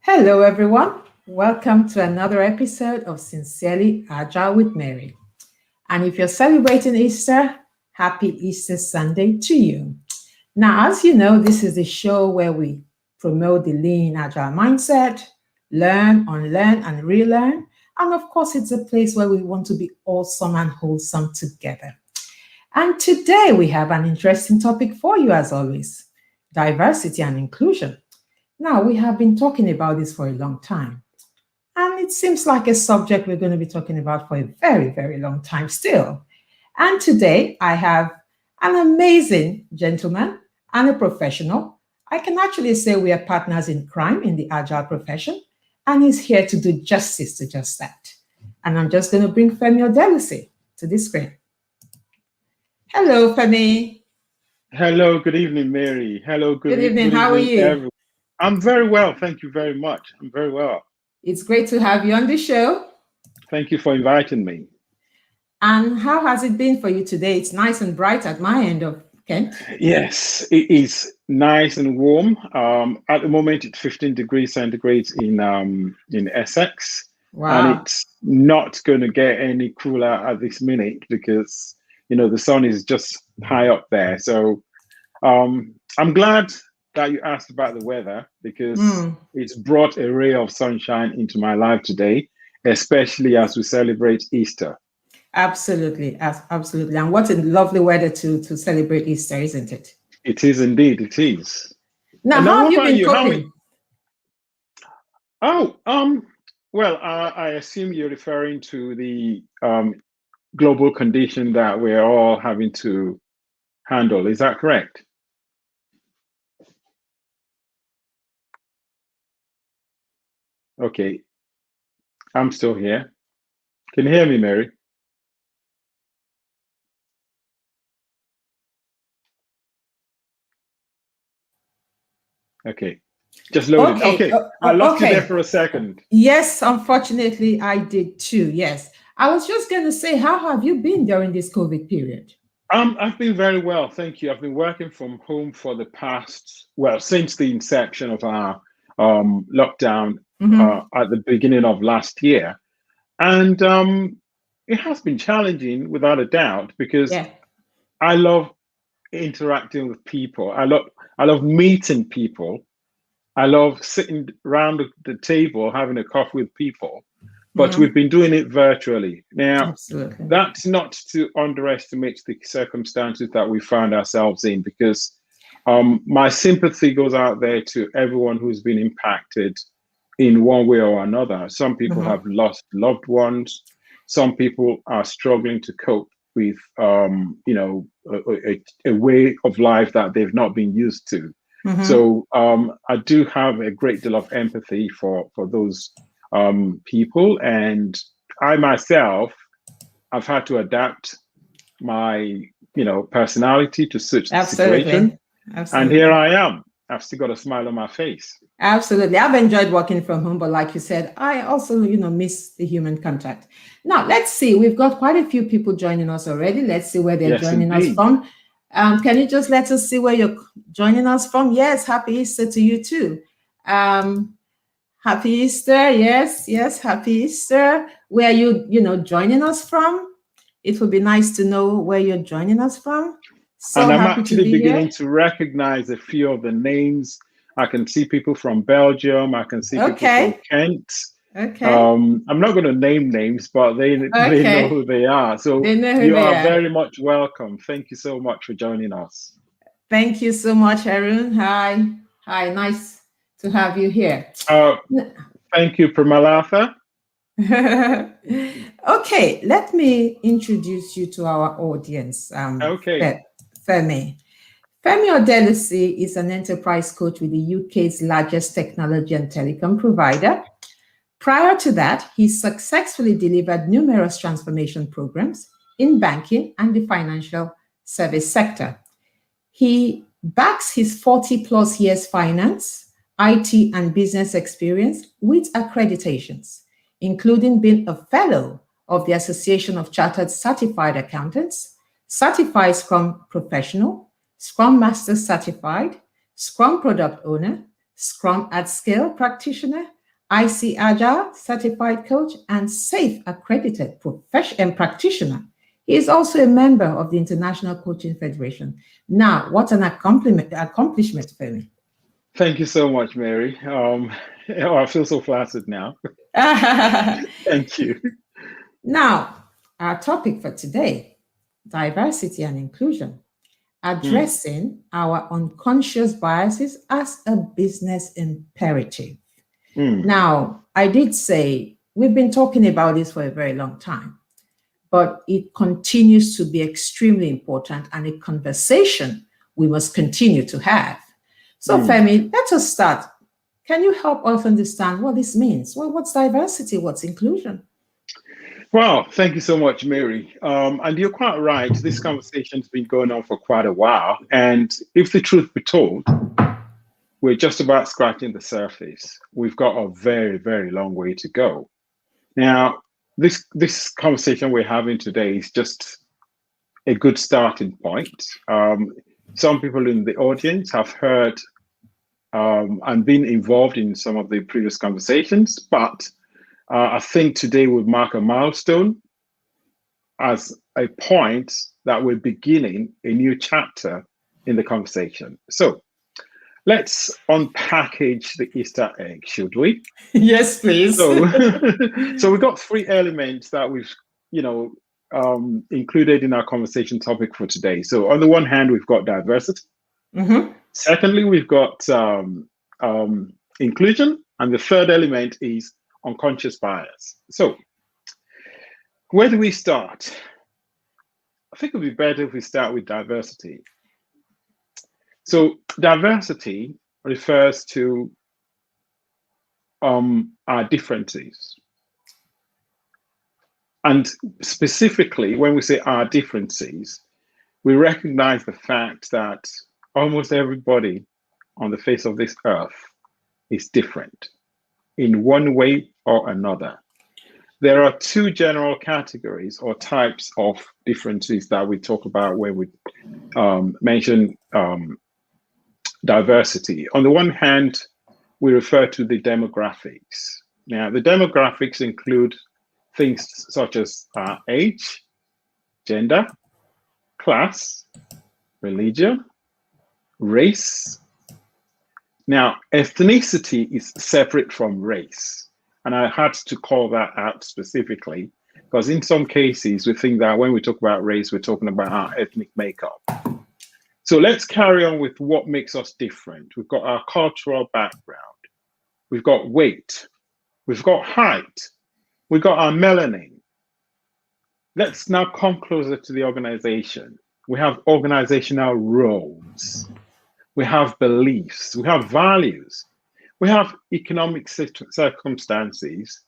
Hello, everyone. Welcome to another episode of Sincerely Agile with Mary. And if you're celebrating Easter, happy Easter Sunday to you. Now, as you know, this is the show where we promote the lean agile mindset, learn, unlearn, and relearn. And of course, it's a place where we want to be awesome and wholesome together. And today we have an interesting topic for you, as always: diversity and inclusion. Now, we have been talking about this for a long time, and it seems like a subject we're going to be talking about for a very, very long time still. And today I have an amazing gentleman and a professional. I can actually say we are partners in crime in the agile profession, and he's here to do justice to just that. And I'm just going to bring Femi Odelusi to the screen. Hello, Femi. Hello, good evening, Mary. Hello, Good evening. How are you? Everyone. I'm very well. Thank you very much. I'm very well. It's great to have you on the show. Thank you for inviting me. And how has it been for you today? It's nice and bright at my end of Kent. Yes, it is nice and warm. At the moment, it's 15 degrees centigrade in Essex. Wow. And it's not going to get any cooler at this minute because, the sun is just high up there. So I'm glad that you asked about the weather because it's brought a ray of sunshine into my life today, especially as we celebrate Easter. Absolutely. Absolutely. And what a lovely weather to celebrate Easter, isn't it? It is indeed. It is. Now, how have you been coping? Well, I assume you're referring to the global condition that we're all having to handle. Is that correct? Okay, I'm still here. Can you hear me, Mary? Okay, just loaded. Okay, I lost you there for a second. Yes, unfortunately, I did too. Yes. I was just going to say, how have you been during this COVID period? I've been very well, thank you. I've been working from home for the past, since the inception of our lockdown at the beginning of last year. And it has been challenging without a doubt because I love interacting with people. I love meeting people. I love sitting around the table having a coffee with people. But we've been doing it virtually. Now, that's not to underestimate the circumstances that we found ourselves in, because my sympathy goes out there to everyone who's been impacted in one way or another. Some people have lost loved ones. Some people are struggling to cope with, a way of life that they've not been used to. So I do have a great deal of empathy for those people, and I myself, I've had to adapt my personality to such the situation. And here I am. I've still got a smile on my face. Absolutely. I've enjoyed working from home, but like you said, I also miss the human contact. Now, let's see, we've got quite a few people joining us already. Let's see where they're joining us from. Can you just let us see where you're joining us from? Yes, happy Easter to you too. Happy Easter. Yes, happy Easter. Where are you, joining us from? It would be nice to know where you're joining us from. So and I'm actually beginning to recognize a few of the names. I can see people from Belgium. I can see people from Kent. I'm not going to name names, but they know who they are. So you are very much welcome. Thank you so much for joining us. Thank you so much, Arun. Hi. Nice to have you here. Thank you, Pramalatha. Okay, let me introduce you to our audience. Femi Odelusi is an enterprise coach with the UK's largest technology and telecom provider. Prior to that, he successfully delivered numerous transformation programs in banking and the financial service sector. He backs his 40+ years finance, IT, and business experience with accreditations, including being a fellow of the Association of Chartered Certified Accountants, Certified Scrum Professional, Scrum Master Certified, Scrum Product Owner, Scrum at Scale Practitioner, IC Agile certified coach, and SAFE accredited professional and practitioner. He is also a member of the International Coaching Federation. Now, what an accomplishment, Femi. Thank you so much, Mary. I feel so flattered now. Thank you. Now, our topic for today, diversity and inclusion, addressing our unconscious biases as a business imperative. Now, I did say we've been talking about this for a very long time, but it continues to be extremely important and a conversation we must continue to have. So, Femi, let us start. Can you help us understand what this means? Well, what's diversity? What's inclusion? Well, thank you so much, Mary. And you're quite right. This conversation's been going on for quite a while. And if the truth be told, we're just about scratching the surface. We've got a very, very long way to go. Now, this conversation we're having today is just a good starting point. Some people in the audience have heard and been involved in some of the previous conversations, but I think today would mark a milestone as a point that we're beginning a new chapter in the conversation. So let's unpackage the Easter egg, should we? Yes, please. So we've got three elements that we've, included in our conversation topic for today. So on the one hand, we've got diversity. Secondly, we've got inclusion. And the third element is unconscious bias. So where do we start? I think it would be better if we start with diversity. So diversity refers to our differences. And specifically, when we say our differences, we recognize the fact that almost everybody on the face of this earth is different in one way or another. There are two general categories or types of differences that we talk about when we mention diversity. On the one hand, we refer to the demographics. Now, the demographics include things such as age, gender, class, religion, race. Now, ethnicity is separate from race. And I had to call that out specifically because in some cases, we think that when we talk about race, we're talking about our ethnic makeup. So let's carry on with what makes us different. We've got our cultural background. We've got weight. We've got height. We've got our melanin. Let's now come closer to the organization. We have organizational roles. We have beliefs. We have values. We have economic circumstances.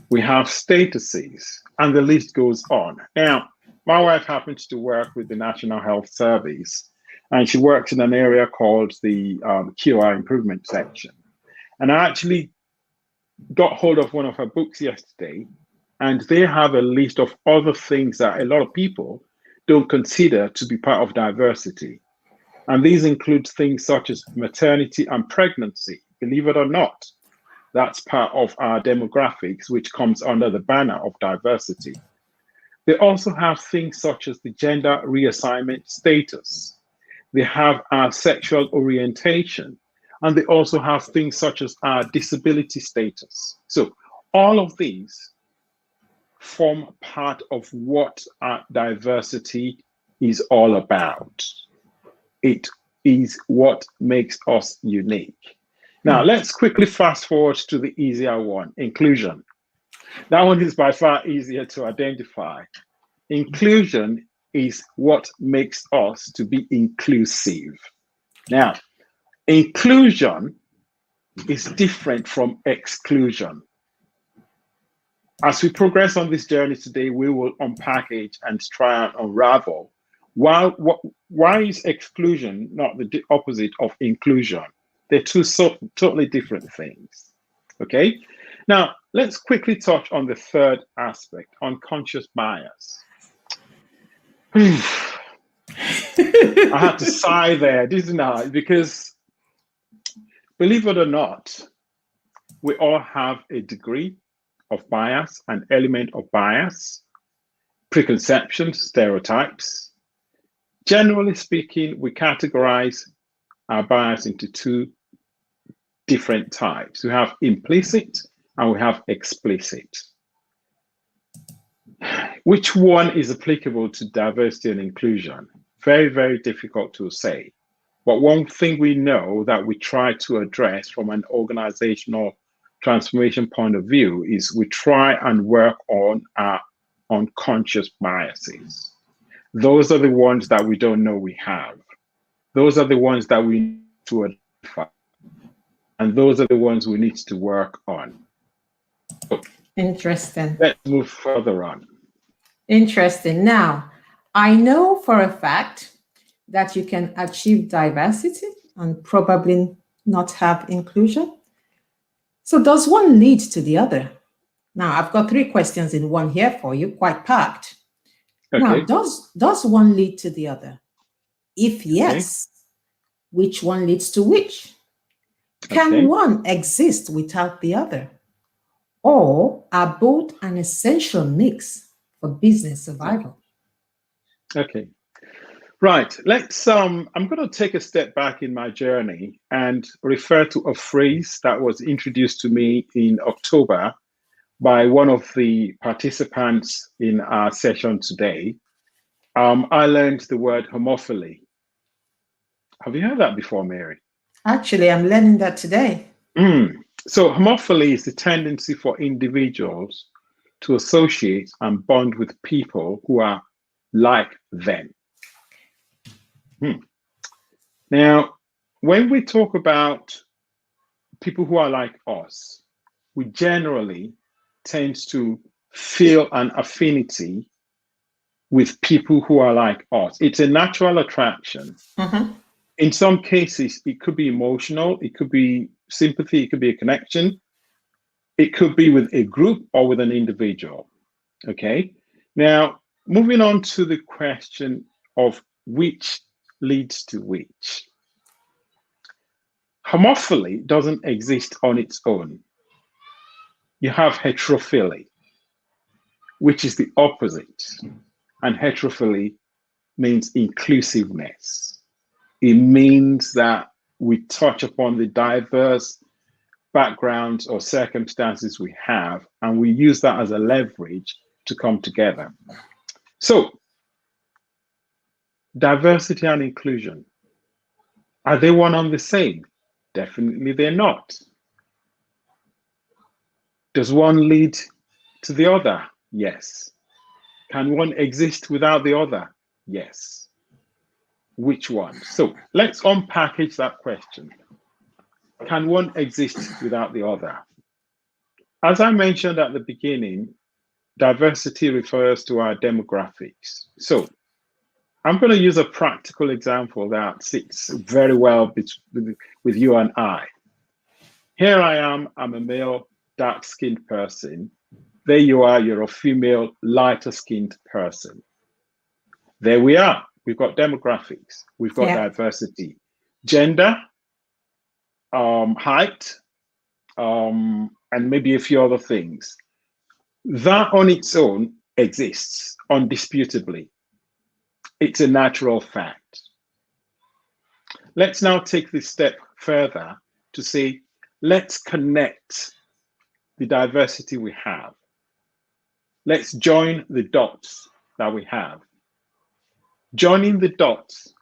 We have statuses, and the list goes on. Now, my wife happens to work with the National Health Service, and she works in an area called the QI improvement section. And I actually got hold of one of her books yesterday, and they have a list of other things that a lot of people don't consider to be part of diversity. And these include things such as maternity and pregnancy. Believe it or not, that's part of our demographics, which comes under the banner of diversity. They also have things such as the gender reassignment status. They have our sexual orientation, and they also have things such as our disability status. So all of these form part of what our diversity is all about. It is what makes us unique. Now, let's quickly fast forward to the easier one, inclusion. That one is by far easier to identify. Inclusion is what makes us to be inclusive. Now, inclusion is different from exclusion. As we progress on this journey today, we will unpackage and try and unravel why is exclusion not the opposite of inclusion? They're two totally different things. Okay. Now, let's quickly touch on the third aspect, unconscious bias. I had to sigh there, didn't I? Because believe it or not, we all have a degree of bias, an element of bias, preconceptions, stereotypes. Generally speaking, we categorize our bias into two different types. We have implicit and we have explicit. Which one is applicable to diversity and inclusion? Very, very difficult to say. But one thing we know that we try to address from an organizational transformation point of view is we try and work on our unconscious biases. Those are the ones that we don't know we have. Those are the ones that we need to identify. And those are the ones we need to work on. Interesting. Let's move further on. Interesting. Now, I know for a fact that you can achieve diversity and probably not have inclusion. So does one lead to the other? Now, I've got 3 questions in one here for you, quite packed. Okay. Now, does one lead to the other? If yes, which one leads to which? Can one exist without the other? Or are both an essential mix for business survival? Okay. Right. Let's I'm going to take a step back in my journey and refer to a phrase that was introduced to me in October by one of the participants in our session today. I learned the word homophily. Have you heard that before, Mary? Actually, I'm learning that today. So homophily is the tendency for individuals to associate and bond with people who are like them. Now, when we talk about people who are like us, we generally tend to feel an affinity with people who are like us. It's a natural attraction. In some cases, it could be emotional, it could be sympathy, it could be a connection. It could be with a group or with an individual. Okay. Now, moving on to the question of which leads to which. Homophily doesn't exist on its own. You have heterophily, which is the opposite. And heterophily means inclusiveness. It means that we touch upon the diverse backgrounds or circumstances we have, and we use that as a leverage to come together. So, diversity and inclusion, are they one and the same? Definitely they're not. Does one lead to the other? Yes. Can one exist without the other? Yes. Which one? So let's unpackage that question. Can one exist without the other? As I mentioned at the beginning, diversity refers to our demographics. So I'm going to use a practical example that sits very well with you and I. Here I am, I'm a male, dark-skinned person. There you are, you're a female, lighter-skinned person. There we are. We've got demographics. We've got diversity, gender, height, and maybe a few other things. That on its own exists undisputably. It's a natural fact. Let's now take this step further to say, let's connect the diversity we have. Let's join the dots that we have. Joining the dots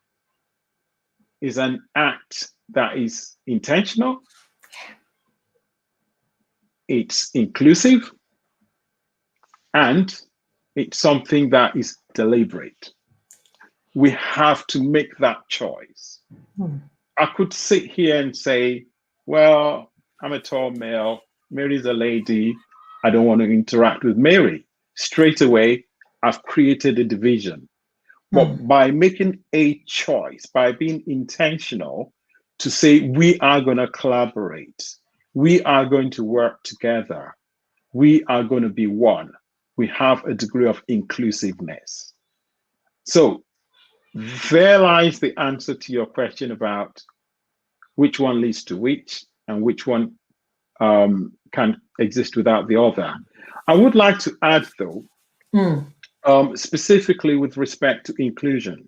is an act that is intentional, it's inclusive, and it's something that is deliberate. We have to make that choice. I could sit here and say, well, I'm a tall male, Mary's a lady, I don't want to interact with Mary. Straight away, I've created a division. But by making a choice, by being intentional to say, we are going to collaborate, we are going to work together, we are going to be one, we have a degree of inclusiveness. So there lies the answer to your question about which one leads to which and which one can exist without the other. I would like to add, though, specifically with respect to inclusion,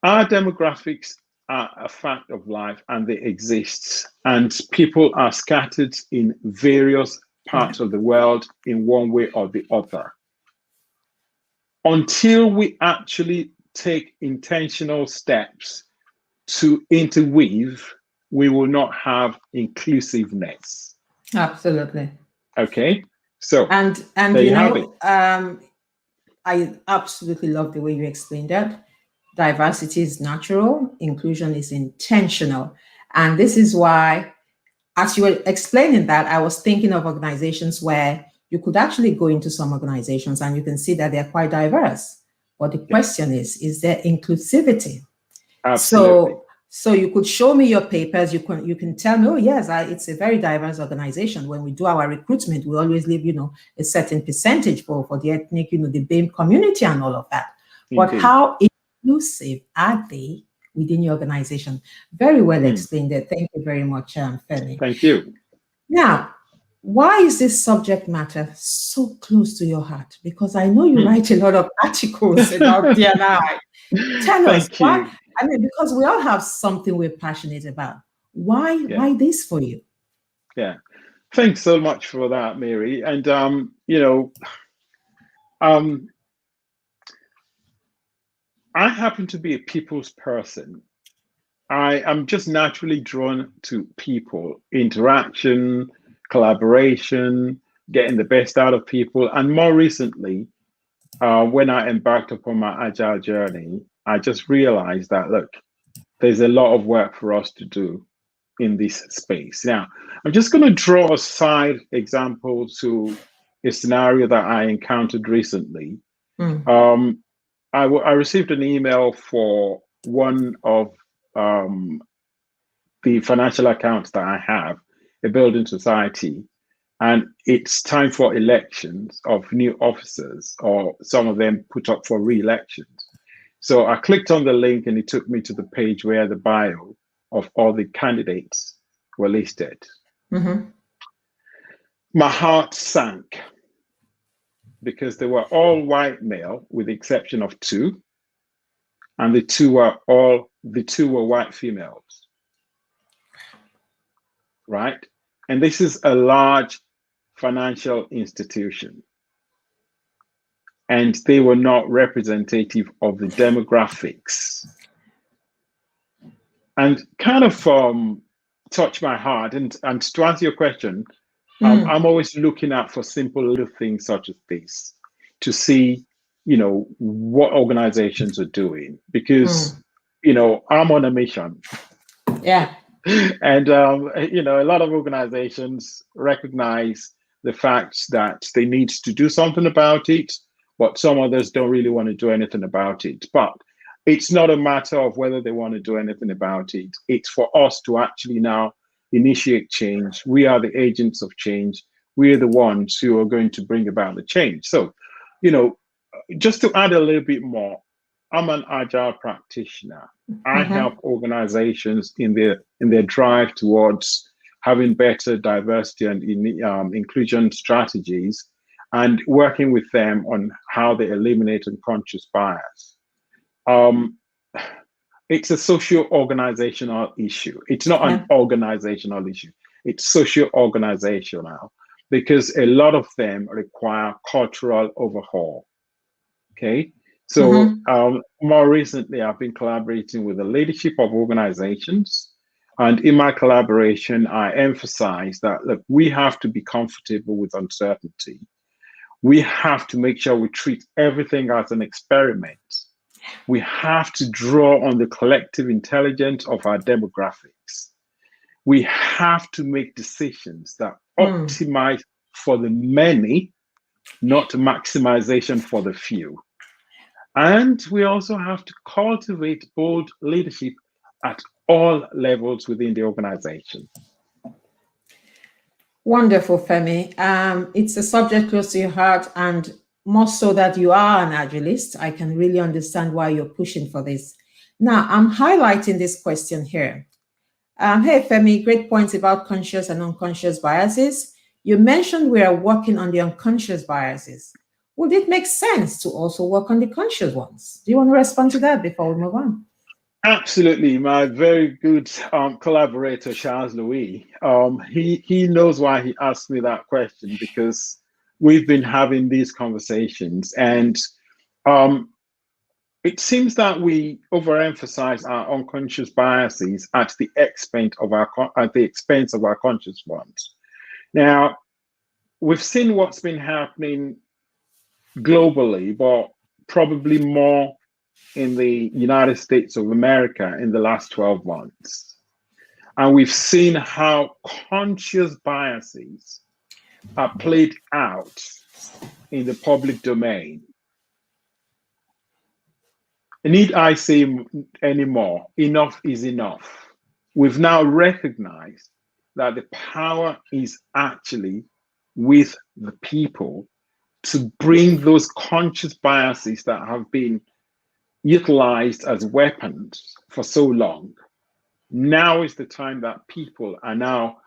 our demographics are a fact of life and they exist, and people are scattered in various parts of the world in one way or the other. Until we actually take intentional steps to interweave, we will not have inclusiveness. Absolutely. Okay, so and there you you have know, I absolutely love the way you explained that. Diversity is natural, inclusion is intentional. And this is why, as you were explaining that, I was thinking of organizations where you could actually go into some organizations and you can see that they're quite diverse. But the question is there inclusivity? Absolutely. So you could show me your papers. You can tell me, oh yes, it's a very diverse organization. When we do our recruitment, we always leave, a certain percentage for the ethnic, the BAME community and all of that. But Indeed. how inclusive are they within your organization? Very well explained there. Thank you very much, Femi. Thank you. Now, why is this subject matter so close to your heart? Because I know you write a lot of articles about D&I. Tell us why. I mean, because we all have something we're passionate about. Why this for you? Yeah. Thanks so much for that, Mary. And I happen to be a people's person. I am just naturally drawn to people, interaction, collaboration, getting the best out of people. And more recently, when I embarked upon my agile journey, I just realized that, look, there's a lot of work for us to do in this space. Now, I'm just going to draw a side example to a scenario that I encountered recently. I received an email for one of the financial accounts that I have, a building society, and it's time for elections of new officers, or some of them put up for re-elections. So I clicked on the link and it took me to the page where the bio of all the candidates were listed. My heart sank because they were all white male with the exception of two, and the two were white females, right? And this is a large financial institution, and they were not representative of the demographics, and kind of touched my heart. And to answer your question, I'm always looking out for simple little things such as this to see, what organizations are doing, because, I'm on a mission. Yeah. And, a lot of organizations recognize the fact that they need to do something about it, but some others don't really want to do anything about it. But it's not a matter of whether they want to do anything about it. It's for us to actually now initiate change. We are the agents of change. We're the ones who are going to bring about the change. So, just to add a little bit more, I'm an agile practitioner. I help organizations in their drive towards having better diversity and inclusion strategies, and working with them on how they eliminate unconscious bias. It's a socio-organizational issue. It's not an organizational issue. It's socio-organizational, because a lot of them require cultural overhaul. Okay. So more recently, I've been collaborating with the leadership of organizations. And in my collaboration, I emphasize that, look, we have to be comfortable with uncertainty. We have to make sure we treat everything as an experiment. We have to draw on the collective intelligence of our demographics. We have to make decisions that optimize for the many, not maximization for the few. And we also have to cultivate bold leadership at all levels within the organization. Wonderful, Femi. It's a subject close to your heart, and more so that you are an agilist. I can really understand why you're pushing for this. Now, I'm highlighting this question here. Hey, Femi, great points about conscious and unconscious biases. You mentioned we are working on the unconscious biases. Would it make sense to also work on the conscious ones? Do you want to respond to that before we move on? Absolutely. My very good collaborator, Charles Louis, he knows why he asked me that question, because we've been having these conversations, and it seems that we overemphasize our unconscious biases at the expense of our conscious ones. Now, we've seen what's been happening globally, but probably more in the United States of America in the last 12 months. And we've seen how conscious biases are played out in the public domain. Need I say anymore? Enough is enough. We've now recognized that the power is actually with the people to bring those conscious biases that have been utilized as weapons for so long. Now is the time that people are now,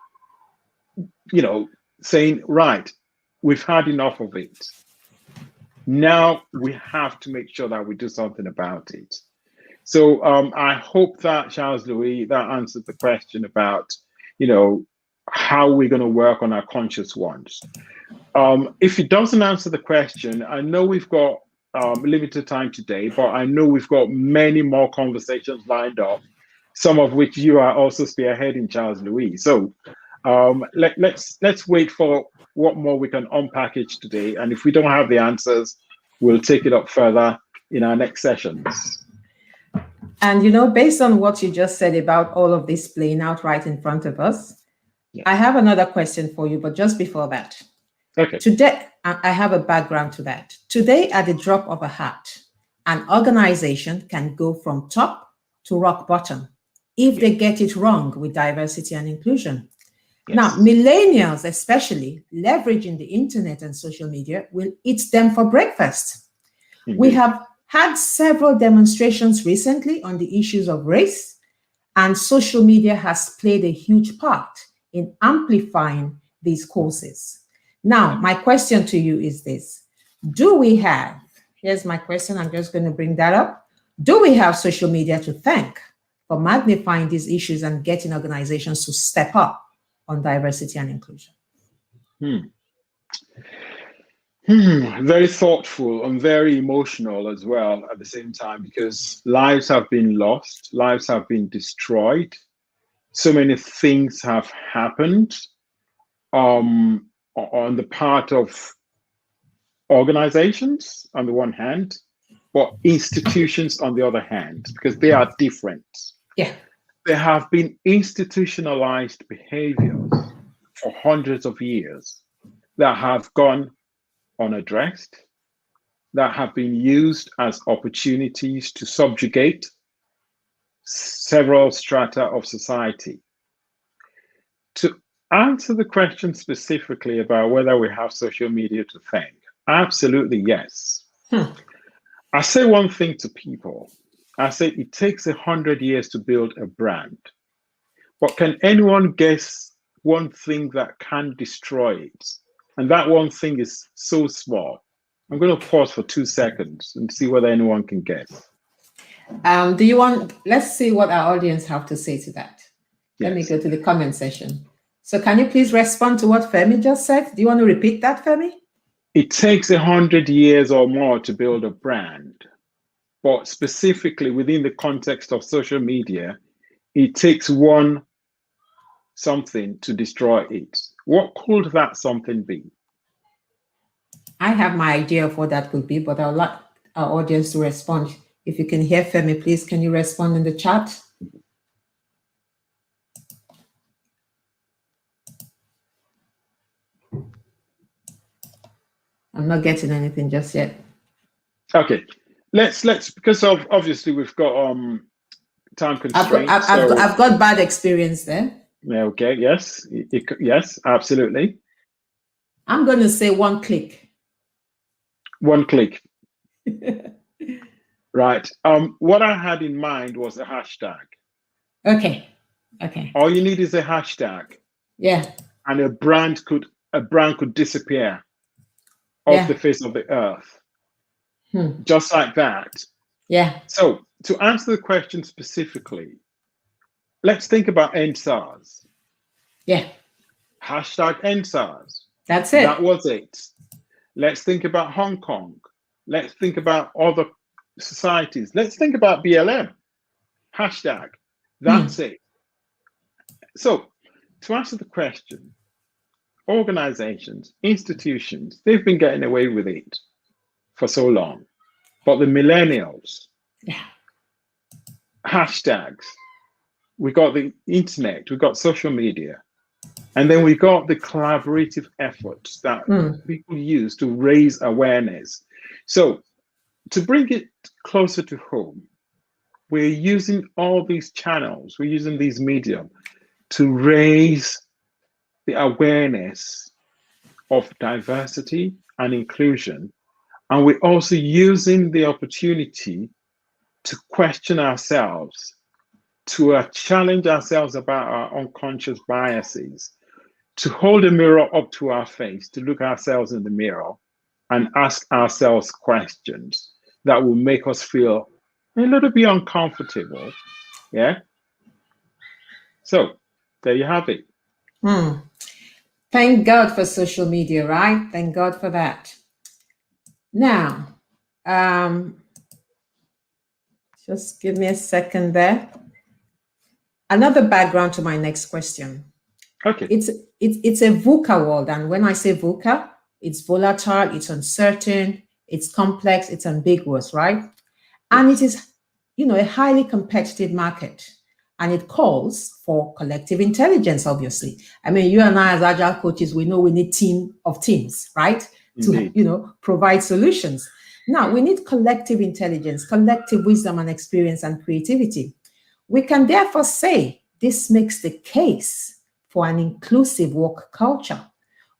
saying, right, we've had enough of it. Now we have to make sure that we do something about it. So I hope that, Charles Louis, that answered the question about, how we're going to work on our conscious ones. If it doesn't answer the question, I know we've got limited time today, but I know we've got many more conversations lined up, some of which you are also spearheading, Charles Louis. So let's wait for what more we can unpackage today. And if we don't have the answers, we'll take it up further in our next sessions. And, based on what you just said about all of this playing out right in front of us, yes, I have another question for you, but just before that. Okay. Today, I have a background to that. Today, at the drop of a hat, an organization can go from top to rock bottom if they get it wrong with diversity and inclusion. Yes. Now, millennials especially, leveraging the internet and social media, will eat them for breakfast. Mm-hmm. We have had several demonstrations recently on the issues of race, and social media has played a huge part in amplifying these causes. Now, my question to you is this. Here's my question, I'm just going to bring that up. Do we have social media to thank for magnifying these issues and getting organizations to step up on diversity and inclusion? Very thoughtful and very emotional as well at the same time, because lives have been lost, lives have been destroyed. So many things have happened on the part of organizations on the one hand, but institutions on the other hand, because they are different. Yeah. There have been institutionalized behaviors for hundreds of years that have gone unaddressed, that have been used as opportunities to subjugate several strata of society. To answer the question specifically about whether we have social media to thank, absolutely yes. I say one thing to people. I say it takes 100 years to build a brand, but can anyone guess one thing that can destroy it? And that one thing is so small. I'm going to pause for 2 seconds and see whether anyone can guess. Let's see what our audience have to say to that. Yes. Let me go to the comment section. So can you please respond to what Femi just said? Do you want to repeat that, Femi? It takes 100 years or more to build a brand, but specifically within the context of social media, it takes one something to destroy it. What could that something be? I have my idea of what that could be, but I'd like our audience to respond. If you can hear Femi, please, can you respond in the chat? I'm not getting anything just yet. Okay, let's because of obviously we've got time constraints. I've got bad experience there. Okay, yes, yes, absolutely. I'm going to say one click. One click. Right. What I had in mind was a hashtag. Okay. Okay. All you need is a hashtag, Yeah. and a brand could disappear off Yeah. the face of the earth, Hmm. just like that. Yeah. So to answer the question specifically, let's think about NSARS. Yeah. Hashtag NSARS. That's That it. was it. Let's think about Hong Kong. Let's think about other societies. Let's think about BLM. Hashtag. Hmm. That's it. So, to answer the question, organizations, institutions, they've been getting away with it for so long. But the millennials, Yeah. hashtags, we got the internet, we got social media, and then we got the collaborative efforts that Hmm. people use to raise awareness. So, to bring it closer to home, we're using all these channels, we're using these medium to raise the awareness of diversity and inclusion. And we're also using the opportunity to question ourselves, to challenge ourselves about our unconscious biases, to hold a mirror up to our face, to look ourselves in the mirror and ask ourselves questions that will make us feel a little bit uncomfortable. Yeah. So there you have it. Hmm. Thank God for social media, right? Thank God for that. Now, um, just give me a second there. Another background to my next question. Okay. It's a VUCA world, and when I say VUCA, it's volatile, it's uncertain, it's complex, it's ambiguous, right? And it Yes. is, a highly competitive market, and it calls for collective intelligence. Obviously, I mean, you and I as agile coaches, we know we need team of teams, right? To Indeed. provide solutions. Now we need collective intelligence, collective wisdom and experience and creativity. We can therefore say this makes the case for an inclusive work culture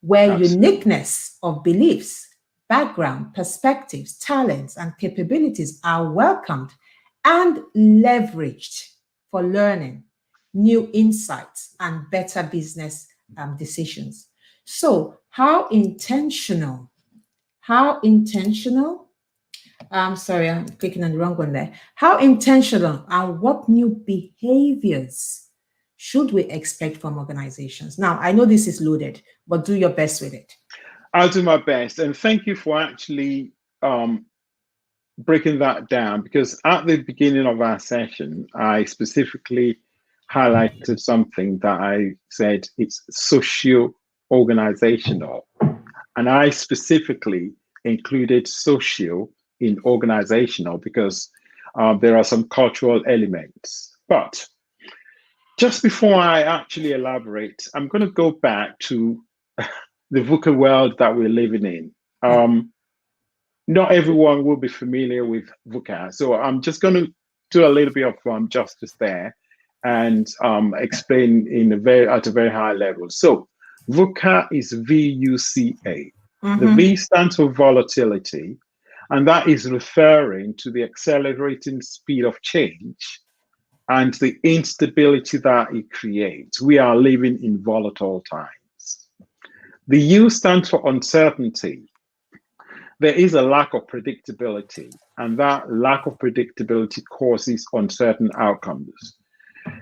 where Absolutely. uniqueness of beliefs, background, perspectives, talents, and capabilities are welcomed and leveraged for learning, new insights, and better business decisions. So, how intentional I'm sorry, I'm clicking on the wrong one there. How intentional and what new behaviors should we expect from organizations? Now, I know this is loaded, but do your best with it. I'll do my best. And thank you for actually breaking that down, because at the beginning of our session, I specifically highlighted something that I said it's socio organizational. And I specifically included social in organizational because there are some cultural elements. But just before I actually elaborate, I'm going to go back to the VUCA world that we're living in. Yeah. Not everyone will be familiar with VUCA, so I'm just going to do a little bit of justice there and explain at a very high level. So VUCA is VUCA. The Mm-hmm. V stands for volatility, and that is referring to the accelerating speed of change and the instability that it creates. We are living in volatile times. The U stands for uncertainty. There is a lack of predictability, and that lack of predictability causes uncertain outcomes.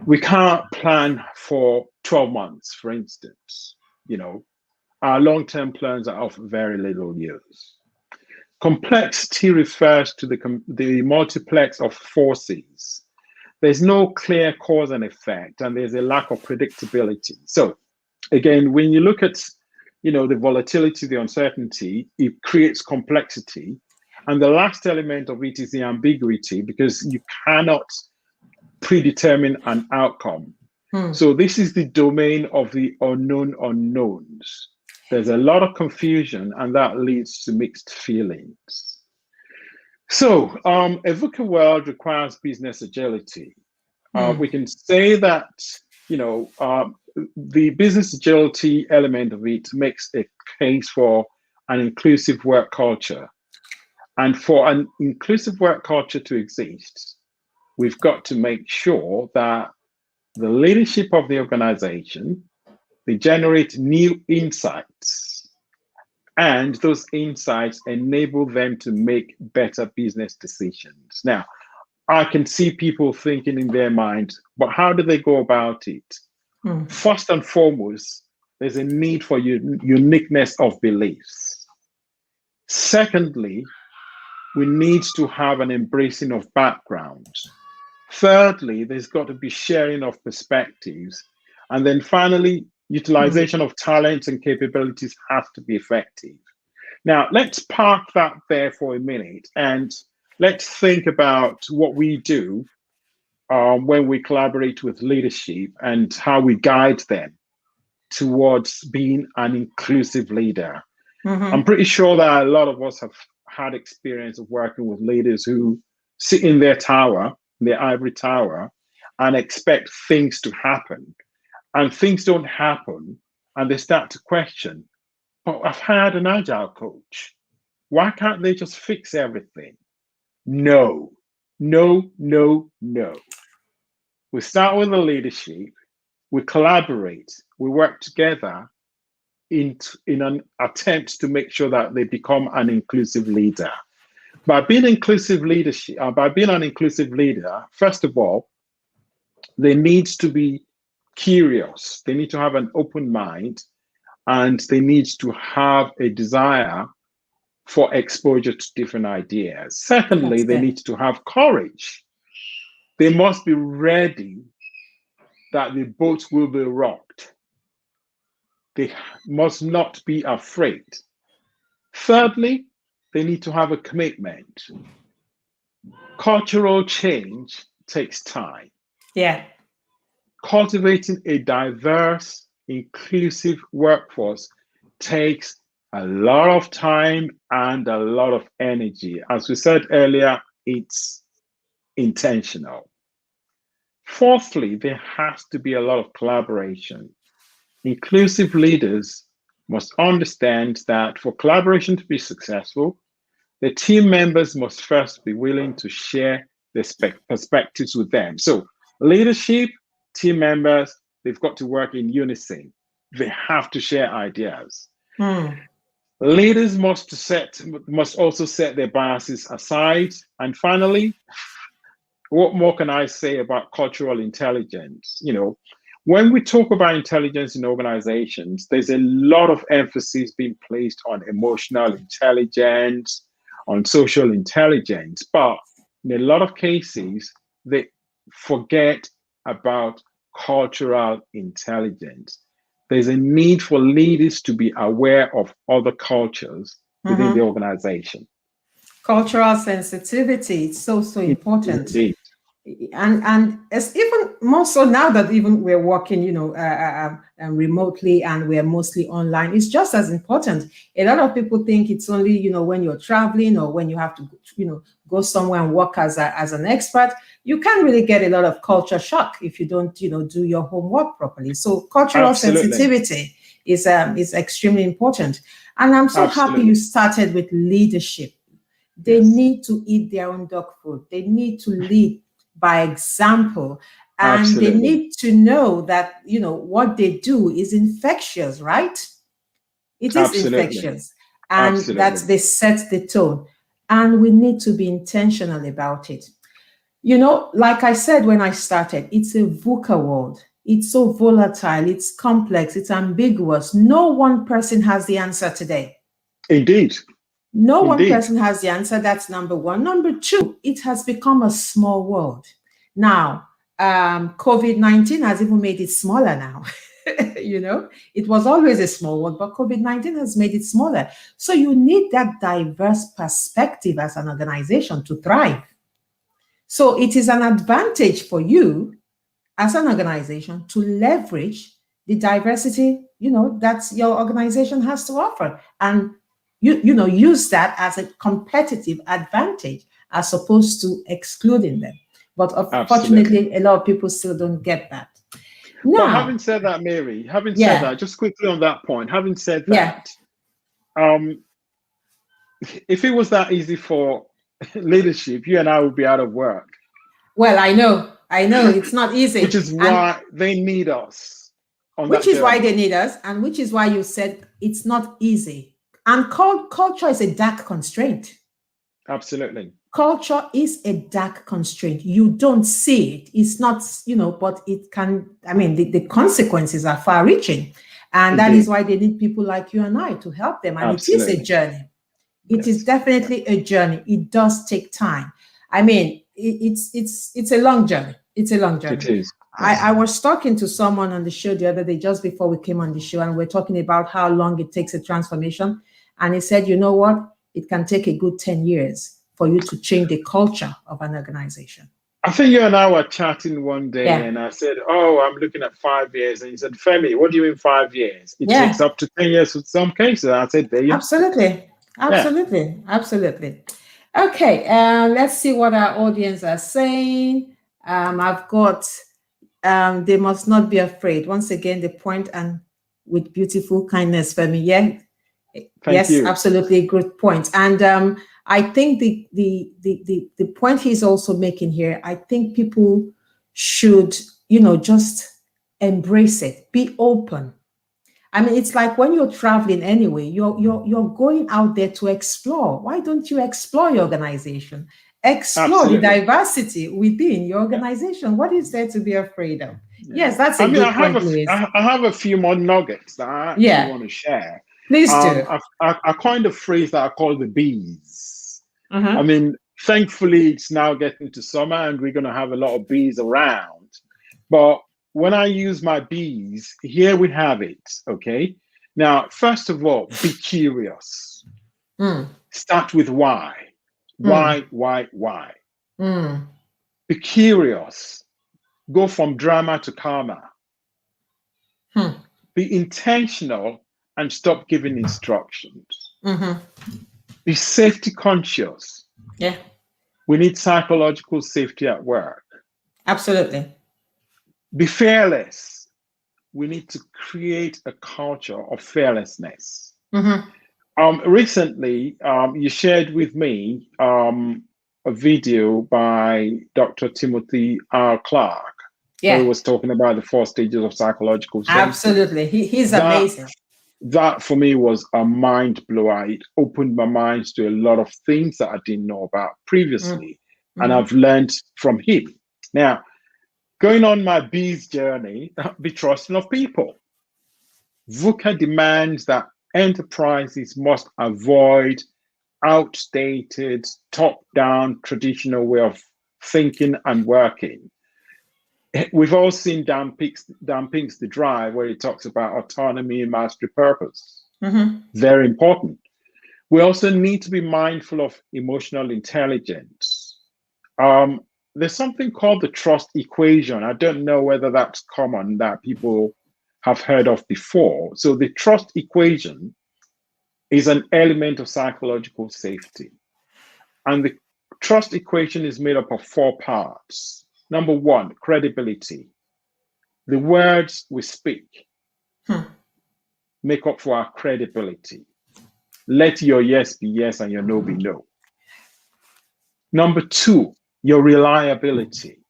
We can't plan for 12 months, for instance. Our long-term plans are of very little use. Complexity refers to the multiplex of forces. There's no clear cause and effect, and there's a lack of predictability. So again, when you look at the volatility, the uncertainty, it creates complexity. And the last element of it is the ambiguity, because you cannot predetermine an outcome. Hmm. So this is the domain of the unknown unknowns. There's a lot of confusion, and that leads to mixed feelings. So a VUCA world requires business agility. Hmm. We can say that the business agility element of it makes a case for an inclusive work culture. And for an inclusive work culture to exist, we've got to make sure that the leadership of the organization, they generate new insights, and those insights enable them to make better business decisions. Now, I can see people thinking in their mind, but how do they go about it? First and foremost, there's a need for uniqueness of beliefs. Secondly, we need to have an embracing of backgrounds. Thirdly, there's got to be sharing of perspectives. And then finally, utilization of talents and capabilities has to be effective. Now, let's park that there for a minute and let's think about what we do when we collaborate with leadership and how we guide them towards being an inclusive leader. I'm pretty sure that a lot of us have had experience of working with leaders who sit in their tower, their ivory tower, and expect things to happen. And things don't happen, and they start to question, but I've hired an agile coach. Why can't they just fix everything? No, no, no, no. We start with the leadership, we collaborate, we work together in an attempt to make sure that they become an inclusive leader. By being an inclusive leader, first of all, they need to be curious. They need to have an open mind, and they need to have a desire for exposure to different ideas. Secondly, they need to have courage. They must be ready that the boat will be rocked. They must not be afraid. Thirdly, they need to have a commitment. Cultural change takes time. Yeah. Cultivating a diverse, inclusive workforce takes a lot of time and a lot of energy. As we said earlier, it's intentional. Fourthly, there has to be a lot of collaboration. Inclusive leaders must understand that for collaboration to be successful, the team members must first be willing to share their perspectives with them. So leadership, team members, they've got to work in unison. They have to share ideas. Leaders must also set their biases aside. And finally, what more can I say about cultural intelligence? When we talk about intelligence in organizations, there's a lot of emphasis being placed on emotional intelligence, on social intelligence, but in a lot of cases, they forget about cultural intelligence. There's a need for leaders to be aware of other cultures within the organization. Cultural sensitivity, it's so important. Indeed. And it's even more so now that even we're working, remotely and we're mostly online. It's just as important. A lot of people think it's only, when you're traveling or when you have to, go somewhere and work as an expert. You can really get a lot of culture shock if you don't, do your homework properly. So cultural sensitivity is extremely important. And I'm so happy you started with leadership. They need to eat their own dog food. They need to lead by example, and they need to know that what they do is infectious, right? It is infectious, and that they set the tone, and we need to be intentional about it. Like I said when I started, it's a VUCA world. It's so volatile, it's complex, it's ambiguous. No one person has the answer today. Indeed. No one person has the answer. That's number one. Number two, it has become a small world. Now, COVID-19 has even made it smaller now. It was always a small world, but COVID-19 has made it smaller. So you need that diverse perspective as an organization to thrive. So it is an advantage for you as an organization to leverage the diversity, that your organization has to offer. And use that as a competitive advantage as opposed to excluding them. But unfortunately, a lot of people still don't get that. Now, but having said that, Mary, said that, just quickly on that point, having said that, if it was that easy for leadership, you and I would be out of work. Well, I know. I know it's not easy. Which is And why they need us on which that is why journey. they need us, and which is why you said it's not easy. And culture is a dark constraint. Absolutely. Culture is a dark constraint. You don't see it. It's not, but it can, I mean, the consequences are far reaching. And that is Indeed. why they need people like you and I to help them. And it is a Absolutely. journey. It is Yes. definitely a journey. It does take time. I mean, it's a long journey. It's a long journey. It is. Yes. I was talking to someone on the show the other day, just before we came on the show, and we're talking about how long it takes a transformation. And he said, you know what? It can take a good 10 years for you to change the culture of an organization. I think you and I were chatting one day, Yeah. and I said, "Oh, I'm looking at 5 years," and you said, "Femi, what do you mean 5 years? It takes Yeah. up to 10 years in some cases." And I said, "There you have it." Absolutely. Yeah. Absolutely. Absolutely. Okay. Let's see what our audience are saying. I've got they must not be afraid. Once again, the point, and with beautiful kindness, Femi. Yeah. Thank Yes, you. absolutely good point. And I think the point he's also making here, I think people should, just embrace it, be open. I mean, it's like when you're traveling anyway, you're going out there to explore. Why don't you explore your organization? Explore the Absolutely. diversity within your Yeah. organization. What is there to be afraid of? Yeah. Yes, that's I a mean, good point, Louise. I have a few more nuggets that I actually Yeah, want to share. please do. I coined a phrase that I call the bees. I Uh-huh. mean, thankfully, it's now getting to summer, and we're going to have a lot of bees around. But when I use my bees, here we have it. Okay. Now, first of all, be curious. Mm, Start with why. mm, Why? mm, Be curious. Go from drama to karma. hmm, Be intentional and stop giving instructions. mm-hmm. Be safety conscious. Yeah, We need psychological safety at work. absolutely. Be fearless. We need to create a culture of fearlessness. Mm-hmm. Recently, you shared with me a video by Dr. Timothy R. Clark, where he Yeah, was talking about the 4 stages of psychological safety. absolutely. He's That amazing. that for me was a mind blower. It opened my mind to a lot of things that I didn't know about Mm, previously, and mm-hmm. I've learned from him. Now, going on my bees journey, be trusting of people. VUCA demands that enterprises must avoid outdated, top-down, traditional way of thinking and working. We've all seen Dan Pink's The Drive, where he talks about autonomy, mastery, purpose. Mm-hmm. Very important. We also need to be mindful of emotional intelligence. There's something called the trust equation. I don't know whether that's common that people have heard of before. So the trust equation is an element of psychological safety. And the trust equation is made up of 4 parts. Number one, credibility. The words we speak Hmm. make up for our credibility. Let your yes be yes and your no be no. Number two, your reliability.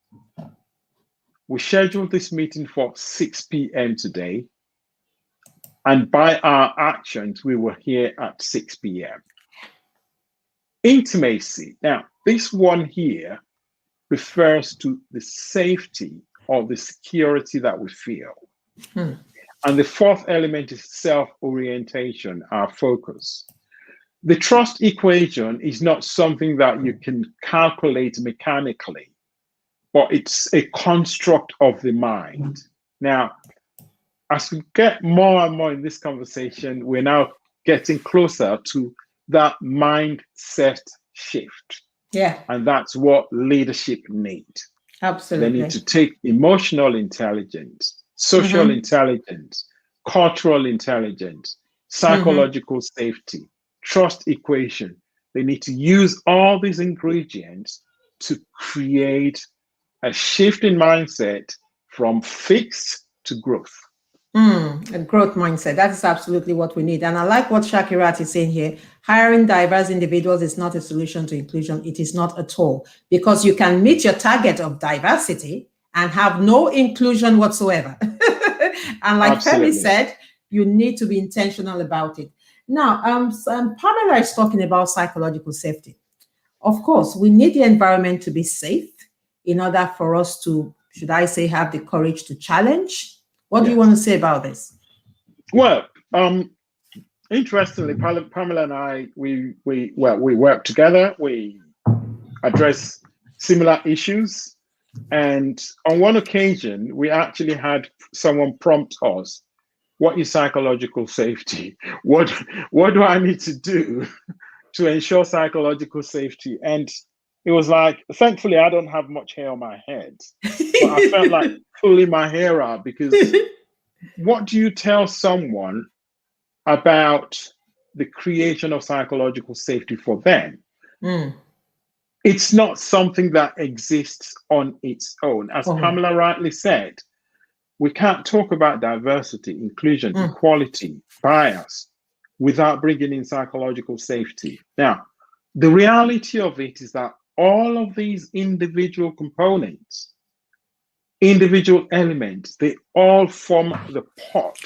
We scheduled this meeting for 6 p.m. today, and by our actions, we were here at 6 p.m. Intimacy. Now, this one here refers to the safety or the security that we feel. Hmm. And the fourth element is self-orientation, our focus. The trust equation is not something that you can calculate mechanically, but it's a construct of the mind. Now, as we get more and more in this conversation, we're now getting closer to that mindset shift. Yeah, And that's what leadership needs. They need absolutely. to take emotional intelligence, social Mm-hmm. intelligence, cultural intelligence, Mm-hmm. psychological safety, trust equation. They need to use all these ingredients to create a shift in mindset from fixed to growth. A growth mindset. That is absolutely what we need. And I like what Shakirat is saying here. Hiring diverse individuals is not a solution to inclusion. It is not at all. Because you can meet your target of diversity and have no inclusion whatsoever. And like Femi Absolutely. said, you need to be intentional about it. Now, Pamela is talking about psychological safety. Of course, we need the environment to be safe in order for us to, should I say, have the courage to challenge. What do you want to say about this? Well, interestingly, Pamela and I, we work together. We address similar issues, and on one occasion, we actually had someone prompt us, "What is psychological safety? What do I need to do to ensure psychological safety?" And it was like, thankfully, I don't have much hair on my head, but I felt like pulling my hair out, because what do you tell someone about the creation of psychological safety for them? It's not something that exists on its own. As Pamela rightly said, we can't talk about diversity, inclusion, equality, bias without bringing in psychological safety. Now, the reality of it is that all of these individual components, individual elements, they all form the pot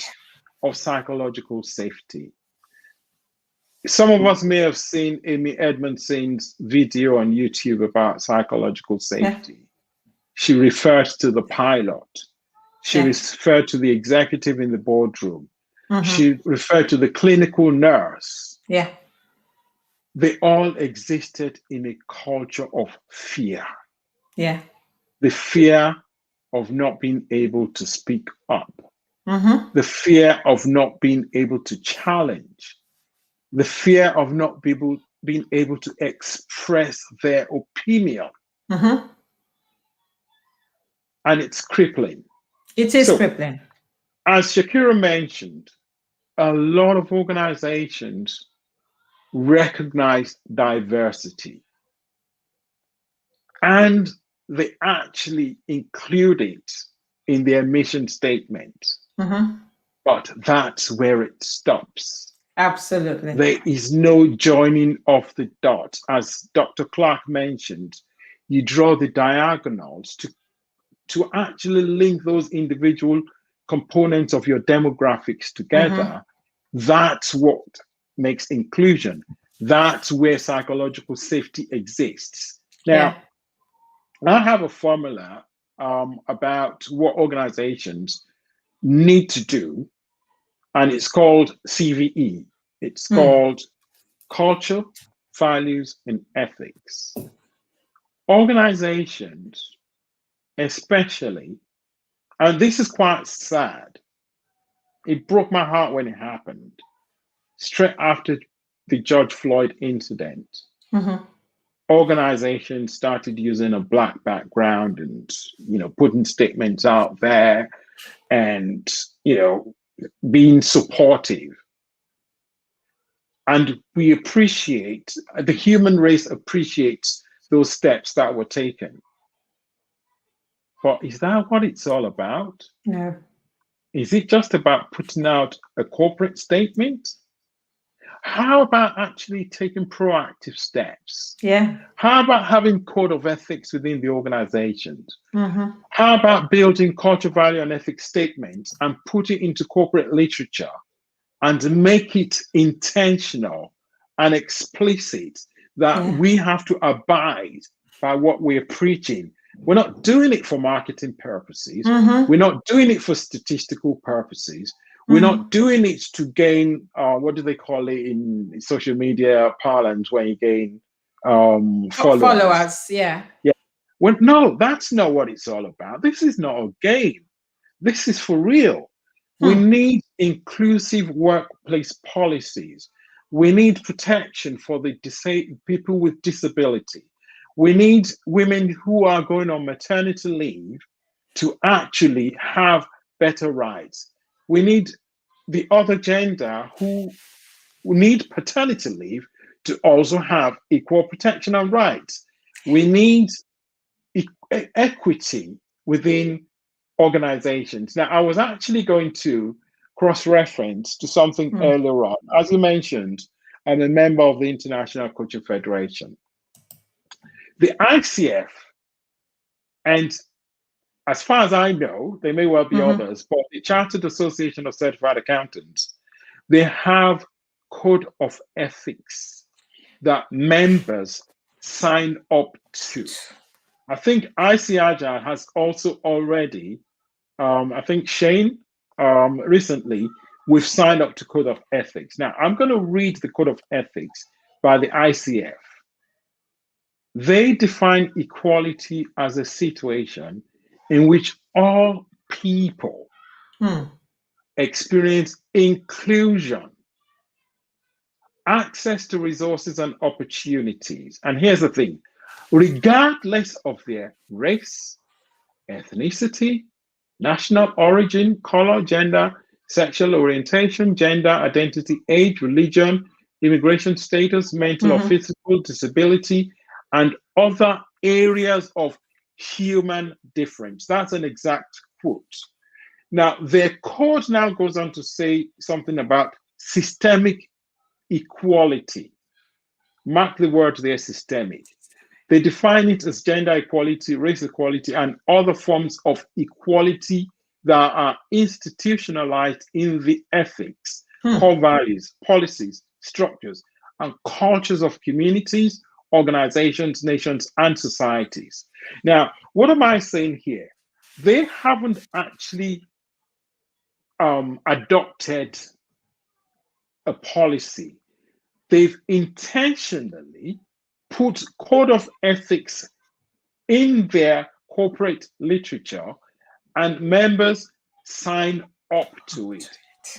of psychological safety. Some of us may have seen Amy Edmondson's video on YouTube about psychological safety. Yeah. She referred to the pilot. She referred to the executive in the boardroom. She referred to the clinical nurse. Yeah. They all existed in a culture of fear. Yeah. The fear of not being able to speak up. The fear of not being able to challenge. The fear of not being able to express their opinion. And it's crippling. It is crippling. As Shakira mentioned, a lot of organizations recognize diversity and they actually include it in their mission statement. But that's where it stops. Absolutely. There is no joining of the dots. As Dr. Clark mentioned, you draw the diagonals to actually link those individual components of your demographics together. That's what makes inclusion. That's where psychological safety exists. Now, I have a formula about what organizations need to do, and it's called CVE. It's called Culture, Values, and Ethics. Organizations, especially, and this is quite sad, it broke my heart when it happened, straight after the George Floyd incident. Organizations started using a black background and, putting statements out there and, being supportive. And we appreciate, the human race appreciates those steps that were taken. But is that what it's all about? No. Is it just about putting out a corporate statement? How about actually taking proactive steps? Yeah. How about having code of ethics within the organizations? How about building culture, value, and ethics statements and put it into corporate literature and make it intentional and explicit that we have to abide by what we're preaching? We're not doing it for marketing purposes. We're not doing it for statistical purposes. We're not doing it to gain, what do they call it in social media parlance, when you gain followers. Yeah. Well, no, that's not what it's all about. This is not a game. This is for real. We need inclusive workplace policies. We need protection for the people with disability. We need women who are going on maternity leave to actually have better rights. We need the other gender who need paternity leave to also have equal protection and rights. We need equity within organizations. Now, I was actually going to cross-reference to something earlier on. As you mentioned, I'm a member of the International Coaching Federation. The ICF, and as far as I know, there may well be others, but the Chartered Association of Certified Accountants, they have code of ethics that members sign up to. I think IC Agile has also already, I think Shane, recently, we've signed up to code of ethics. Now, I'm going to read the code of ethics by the ICF. They define equality as a situation in which all people experience inclusion, access to resources and opportunities. And here's the thing, regardless of their race, ethnicity, national origin, color, gender, sexual orientation, gender identity, age, religion, immigration status, mental or physical disability, and other areas of human difference. That's an exact quote. Now, their code now goes on to say something about systemic equality. Mark the word there, systemic. They define it as gender equality, race equality, and other forms of equality that are institutionalized in the ethics, core values, policies, structures, and cultures of communities, organizations, nations, and societies. Now, what am I saying here? They haven't actually adopted a policy. They've intentionally put code of ethics in their corporate literature, and members sign up to it.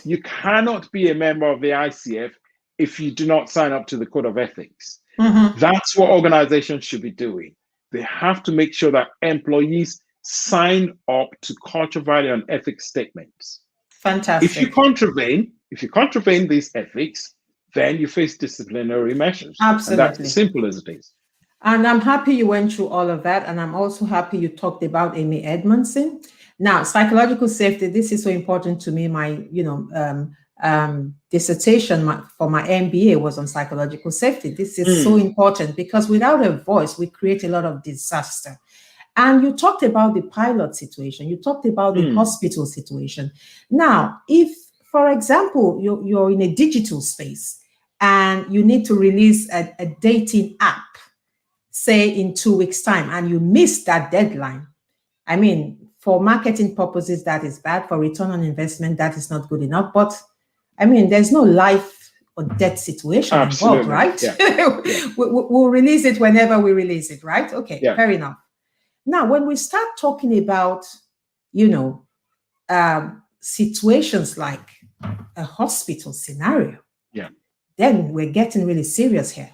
You cannot be a member of the ICF if you do not sign up to the code of ethics. That's what organizations should be doing. They have to make sure that employees sign up to culture, value, and ethics statements. Fantastic. If you contravene these ethics, then you face disciplinary measures. Absolutely. And that's as simple as it is. And I'm happy you went through all of that. And I'm also happy you talked about Amy Edmondson. Now, psychological safety, this is so important to me. My, dissertation for my MBA was on psychological safety. This is so important because without a voice, we create a lot of disaster. And you talked about the pilot situation. You talked about the hospital situation. Now, if, for example, you're in a digital space and you need to release a dating app, say in 2 weeks' time, and you miss that deadline, I mean, for marketing purposes, that is bad. For return on investment, that is not good enough. But I mean, there's no life or death situation involved, right? Yeah. We'll release it whenever we release it, right? Okay, fair enough. Now, when we start talking about, situations like a hospital scenario, then we're getting really serious here.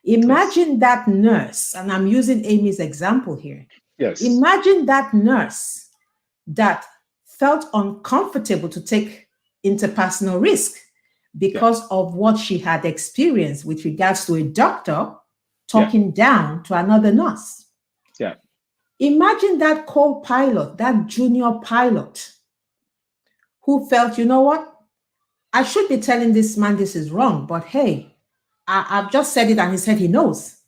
Imagine that nurse, and I'm using Amy's example here. Yes. Imagine that nurse that felt uncomfortable to take interpersonal risk because of what she had experienced with regards to a doctor talking down to another nurse. Yeah. Imagine that co-pilot, that junior pilot who felt, you know what? I should be telling this man this is wrong, but hey, I've just said it and he said he knows.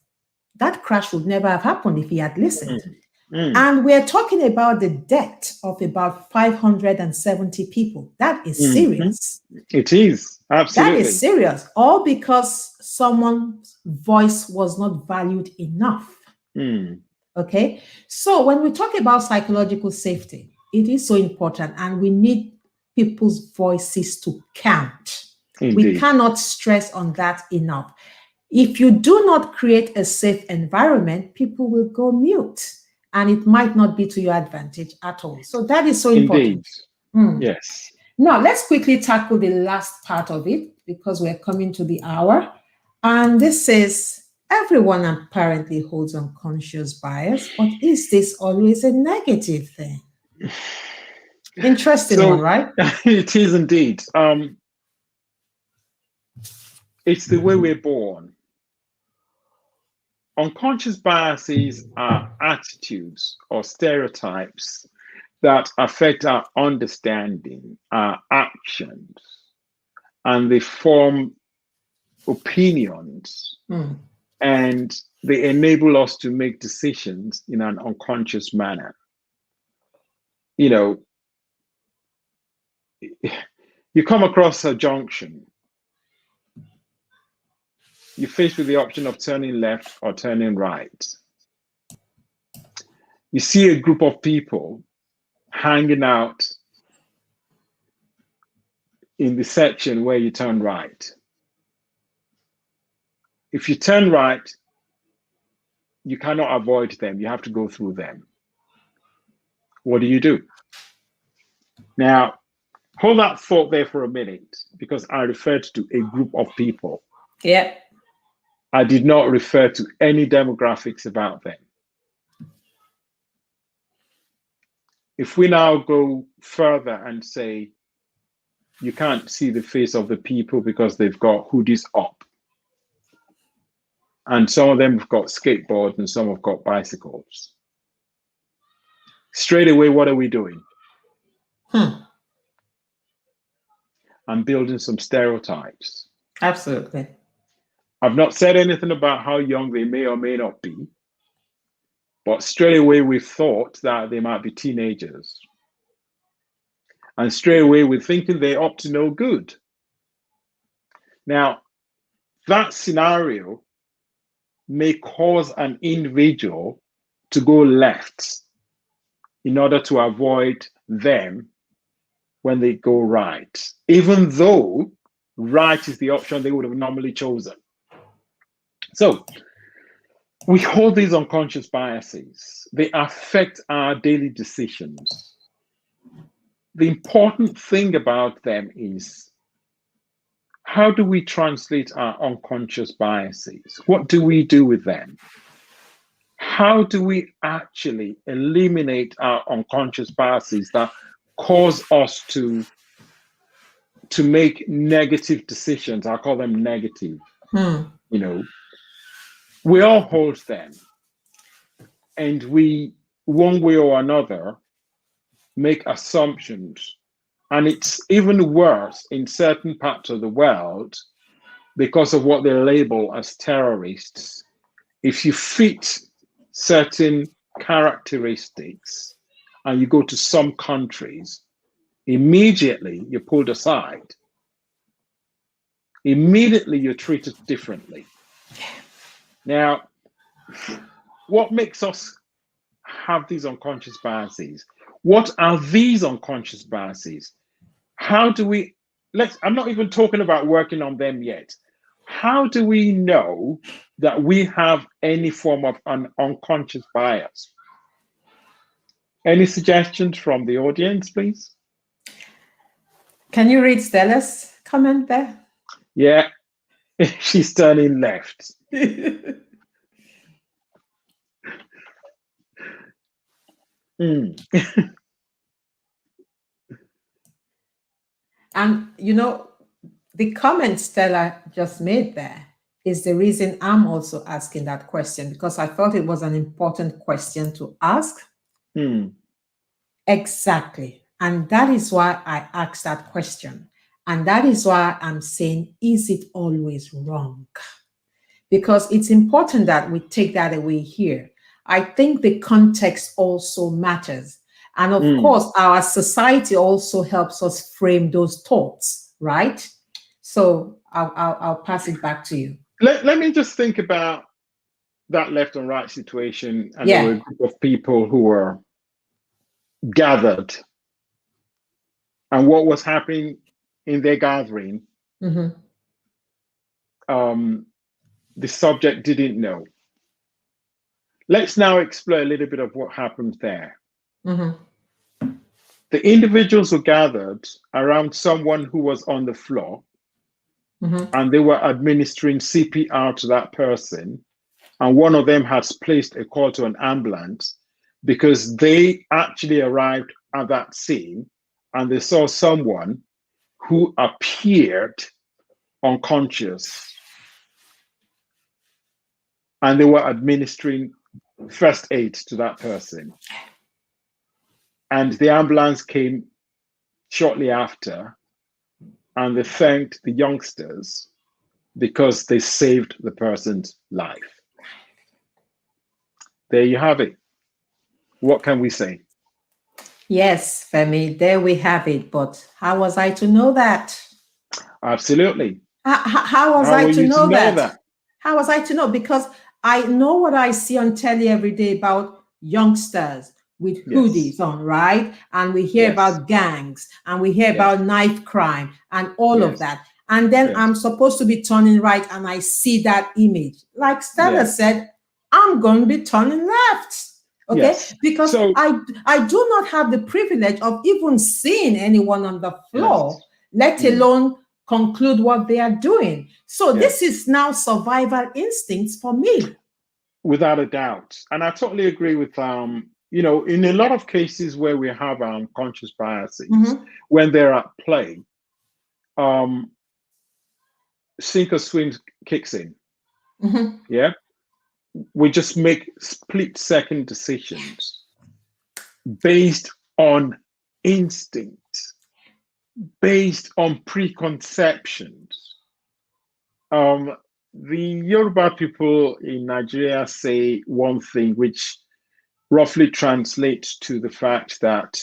That crash would never have happened if he had listened. And we're talking about the death of about 570 people. That is serious. It is, absolutely. That is serious, all because someone's voice was not valued enough. Okay, so when we talk about psychological safety, it is so important, and we need people's voices to count. Indeed. We cannot stress on that enough. If you do not create a safe environment, people will go mute, and it might not be to your advantage at all. So that is so important. Yes. Now, let's quickly tackle the last part of it because we're coming to the hour. And this says, everyone apparently holds unconscious bias, but is this always a negative thing? Interesting one, right? It is indeed. It's the way we're born. Unconscious biases are attitudes or stereotypes that affect our understanding, our actions, and they form opinions, and they enable us to make decisions in an unconscious manner. You know, you come across a junction, you're faced with the option of turning left or turning right. You see a group of people hanging out in the section where you turn right. If you turn right, you cannot avoid them. You have to go through them. What do? Now, hold that thought there for a minute, because I referred to a group of people. Yeah. I did not refer to any demographics about them. If we now go further and say, you can't see the face of the people because they've got hoodies up, and some of them have got skateboards and some have got bicycles. Straight away, what are we doing? I'm building some stereotypes. Absolutely. I've not said anything about how young they may or may not be, but straight away we've thought that they might be teenagers. And straight away we're thinking they're up to no good. Now, that scenario may cause an individual to go left in order to avoid them when they go right, even though right is the option they would have normally chosen. So we hold these unconscious biases. They affect our daily decisions. The important thing about them is, how do we translate our unconscious biases? What do we do with them? How do we actually eliminate our unconscious biases that cause us to make negative decisions? I call them negative. You know, we all hold them, and we, one way or another, make assumptions. And it's even worse in certain parts of the world because of what they label as terrorists. If you fit certain characteristics and you go to some countries, immediately you're pulled aside. Immediately you're treated differently. Now, what makes us have these unconscious biases? What are these unconscious biases? How do we, I'm not even talking about working on them yet. How do we know that we have any form of an unconscious bias? Any suggestions from the audience, please? Can you read Stella's comment there? Yeah, she's turning left. And you know, the comment Stella just made there is the reason I'm also asking that question, because I thought it was an important question to ask. Exactly. And that is why I asked that question. And that is why I'm saying, is it always wrong? Because it's important that we take that away here. I think the context also matters. And of course, our society also helps us frame those thoughts, right? So I'll pass it back to you. Let me just think about that left and right situation. And there were a group of people who were gathered. And what was happening in their gathering, the subject didn't know. Let's now explore a little bit of what happened there. The individuals who gathered around someone who was on the floor, and they were administering CPR to that person. And one of them has placed a call to an ambulance because they actually arrived at that scene and they saw someone who appeared unconscious. And they were administering first aid to that person. and the ambulance came shortly after, and they thanked the youngsters because they saved the person's life. There you have it. What can we say? Yes, Femi, there we have it. But how was I to know that? Absolutely. How was How I were to you to know know that? that? How was I to know? Because I know what I see on telly every day about youngsters with Yes. hoodies on, right? And we hear Yes. about gangs, and we hear Yes. about knife crime and all of Yes. that. And then Yes. I'm supposed to be turning right, and I see that image. Like Stella Yes. said, I'm going to be turning left. Okay, Yes. because So I do not have the privilege of even seeing anyone on the floor, let Mm. alone conclude what they are doing. So this Yes. is now survival instincts for me. Without a doubt. And I totally agree with in a lot of cases where we have unconscious biases, when they're at play, sink or swim kicks in. Yeah. We just make split-second decisions based on instinct, based on preconceptions. The Yoruba people in Nigeria say one thing which roughly translates to the fact that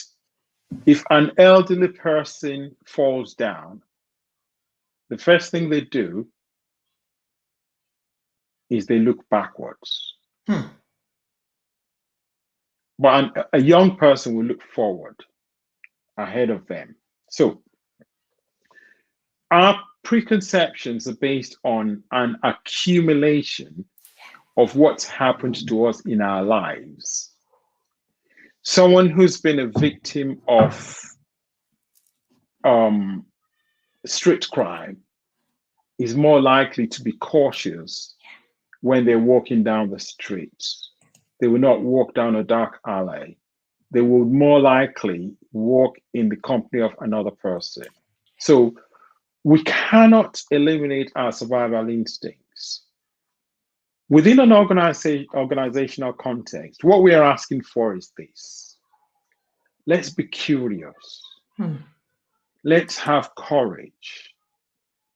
if an elderly person falls down, the first thing they do is they look backwards. But a young person will look forward, ahead of them. So our preconceptions are based on an accumulation of what's happened to us in our lives. Someone who's been a victim of street crime is more likely to be cautious when they're walking down the streets. They will not walk down a dark alley. They will more likely walk in the company of another person. So we cannot eliminate our survival instincts. Within an organizational context, what we are asking for is this. Let's be curious. Let's have courage.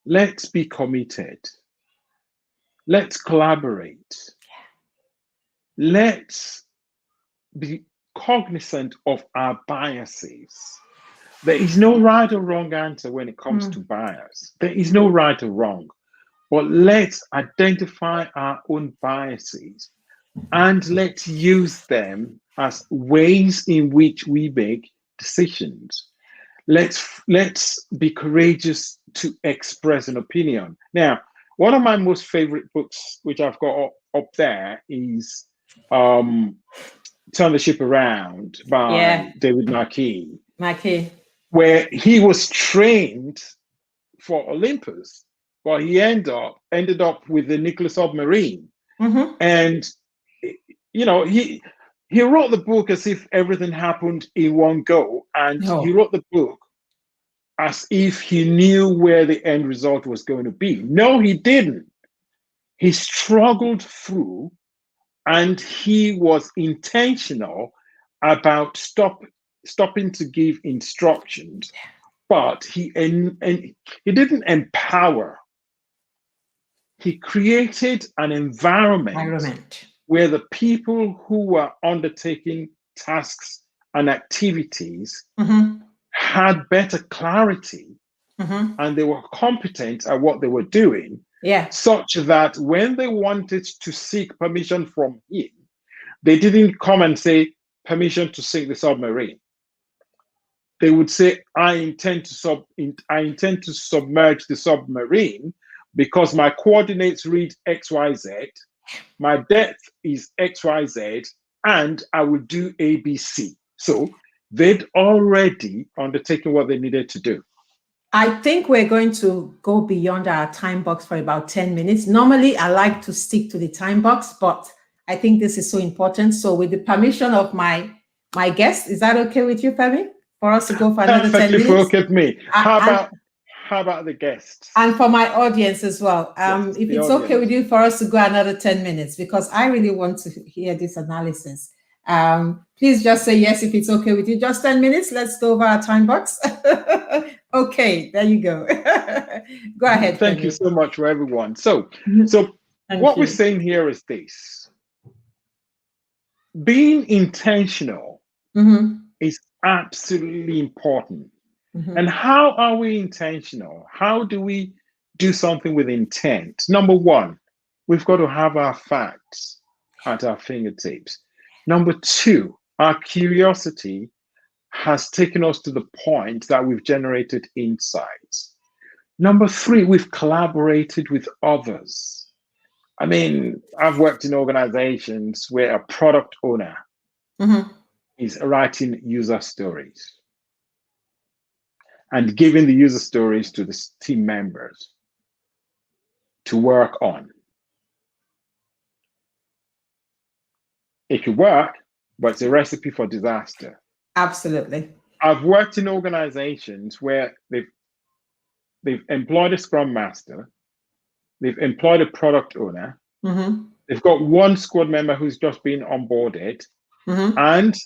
Let's be committed. Let's collaborate. Let's be cognizant of our biases. There is no right or wrong answer when it comes to bias. There is no right or wrong. But let's identify our own biases and let's use them as ways in which we make decisions. Let's be courageous to express an opinion. Now, one of my most favorite books, which I've got up there, is Turn the Ship Around by David Marquis, where he was trained for Olympus, but he ended up with the nuclear submarine. And he wrote the book as if everything happened in one go, and he wrote the book as if he knew where the end result was going to be. No, he didn't. He struggled through, and he was intentional about stopping to give instructions, but he didn't empower. He created an environment where the people who were undertaking tasks and activities had better clarity and they were competent at what they were doing, such that when they wanted to seek permission from him, they didn't come and say, permission to sink the submarine. They would say, I intend to submerge the submarine because my coordinates read XYZ, my depth is XYZ, and I will do ABC. So they'd already undertaken what they needed to do. I think we're going to go beyond our time box for about 10 minutes. Normally, I like to stick to the time box, but I think this is so important. So with the permission of my guest, is that okay with you, Femi? For us to go for another 10 minutes? Perfectly okay with me. How about the guests? And for my audience as well. If it's okay with you for us to go another 10 minutes, because I really want to hear this analysis. Please just say yes if it's okay with you. Just 10 minutes. Let's go over our time box. Okay, there you go. Go ahead, Thank you Femi. so much for everyone. So Thank what we're you. saying here is this: being intentional is absolutely important. And how are we intentional? How do we do something with intent? Number one, we've got to have our facts at our fingertips. Number two, our curiosity has taken us to the point that we've generated insights. Number three, we've collaborated with others. I mean, I've worked in organizations where a product owner is writing user stories and giving the user stories to the team members to work on. It could work, but it's a recipe for disaster. Absolutely. I've worked in organizations where they've employed a scrum master, they've employed a product owner, they've got one squad member who's just been onboarded, and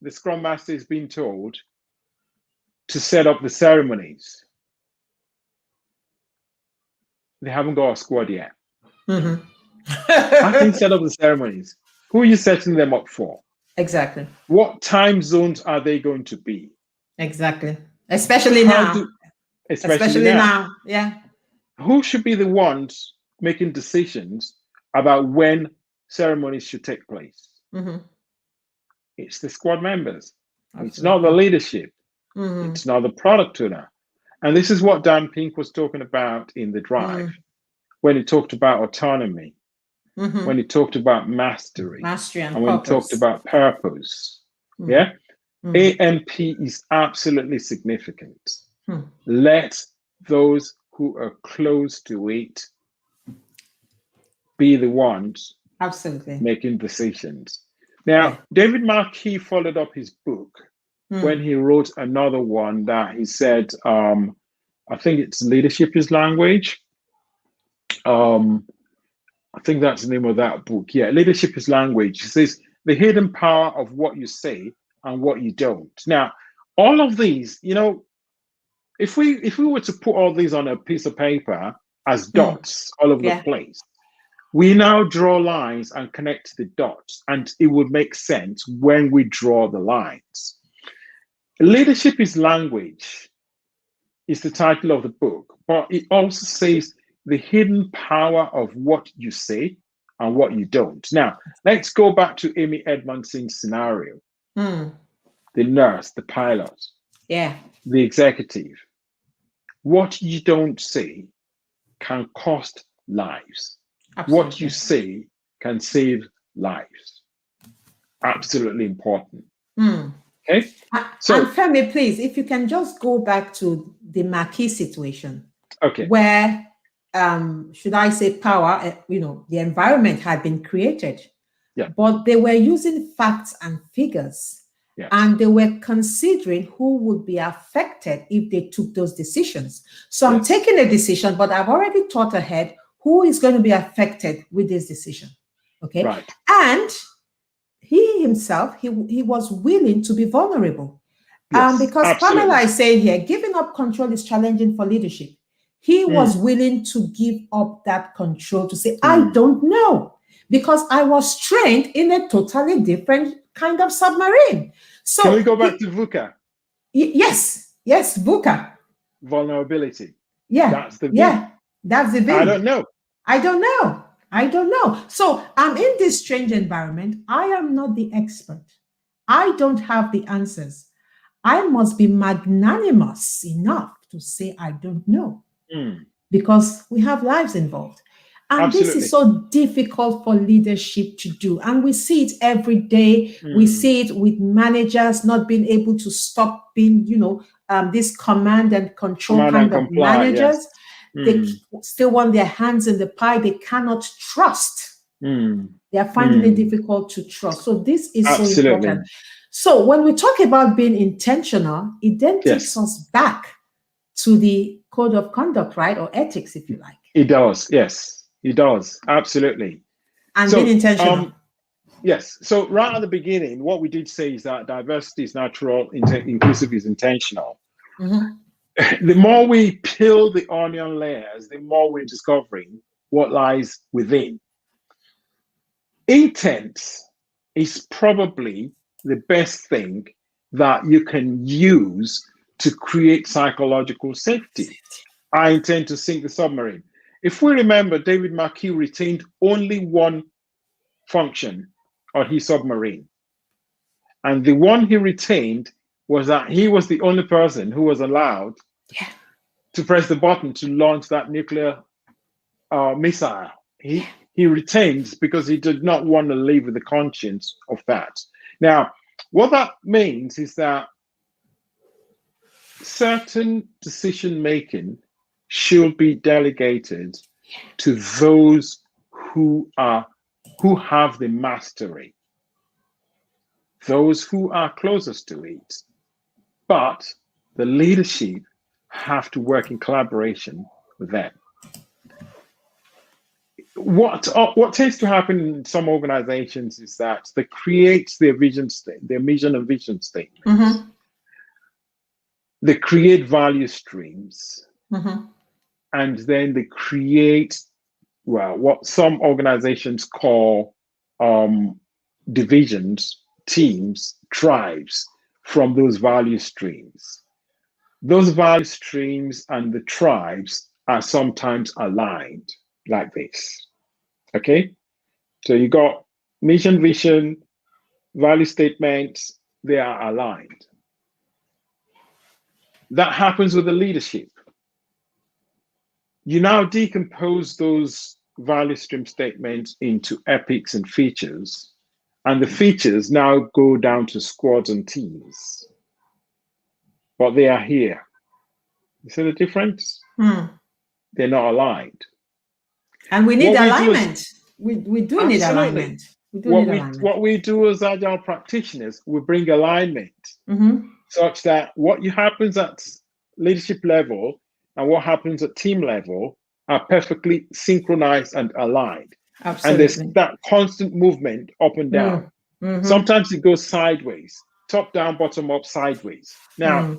the scrum master is being told to set up the ceremonies. They haven't got a squad yet. How can you set up the ceremonies? Who are you setting them up for? Exactly. What time zones are they going to be? Exactly. Especially now. Especially now. Yeah. Who should be the ones making decisions about when ceremonies should take place? It's the squad members. Absolutely. It's not the leadership. It's not the product owner. And this is what Dan Pink was talking about in The Drive, when he talked about autonomy, when he talked about mastery and when he talked about purpose. Yeah? AMP is absolutely significant. Let those who are close to it be the ones making decisions. Now, David Marquis followed up his book when he wrote another one that he said, I think it's Leadership is Language. I think that's the name of that book. Yeah, Leadership is Language. He says, the hidden power of what you say and what you don't. Now, all of these, you know, if we were to put all these on a piece of paper as dots all over the place, we now draw lines and connect the dots, and it would make sense when we draw the lines. Leadership is Language is the title of the book, but it also says the hidden power of what you say and what you don't. Now, let's go back to Amy Edmondson's scenario. The nurse, the pilot, the executive. What you don't say can cost lives. Absolutely. What you say can save lives. Absolutely important. Okay. So, and Femi, please, if you can just go back to the Marquis situation, where should I say power? The environment had been created, but they were using facts and figures, and they were considering who would be affected if they took those decisions. So I'm taking a decision, but I've already thought ahead who is going to be affected with this decision. Okay, and he himself, he was willing to be vulnerable. Because absolutely. Pamela is saying here, giving up control is challenging for leadership. He was willing to give up that control to say, I don't know, because I was trained in a totally different kind of submarine. So can we go back to VUCA? Yes, VUCA. Vulnerability. Yeah. That's the V. Yeah, that's the V. I don't know. So I'm in this strange environment. I am not the expert. I don't have the answers. I must be magnanimous enough to say I don't know, because we have lives involved. And absolutely. This is so difficult for leadership to do. And we see it every day. We see it with managers not being able to stop being, this command and control kind of managers. Yes. They still want their hands in the pie. They cannot trust. They are finding it difficult to trust. So this is absolutely. So important. So when we talk about being intentional, it then takes us back to the code of conduct, right? Or ethics, if you like. It does. Yes, it does. Absolutely. And being intentional. Yes. So right at the beginning, what we did say is that diversity is natural, inclusive is intentional. Mm-hmm. The more we peel the onion layers, the more we're discovering what lies within. Intent is probably the best thing that you can use to create psychological safety. I intend to sink the submarine. If we remember, David McHugh retained only one function on his submarine. And the one he retained was that he was the only person who was allowed to press the button to launch that nuclear missile. He retains because he did not want to live with the conscience of that. Now, what that means is that certain decision making should be delegated to those who have the mastery, those who are closest to it. But the leadership have to work in collaboration with them. What tends to happen in some organizations is that they create their mission and vision statements. Mm-hmm. They create value streams, Mm-hmm. and then they create, well, what some organizations call divisions, teams, tribes from those value streams. Those value streams and the tribes are sometimes aligned like this. Okay, so you got mission, vision, value statements, they are aligned. That happens with the leadership. You now decompose those value stream statements into epics and features, and the features now go down to squads and teams. But they are here. You see the difference? They're not aligned. And we need alignment. We do need alignment. What we do as agile practitioners, we bring alignment such that what happens at leadership level and what happens at team level are perfectly synchronized and aligned. Absolutely. And there's that constant movement up and down. Sometimes it goes sideways, top down, bottom up, sideways. Now,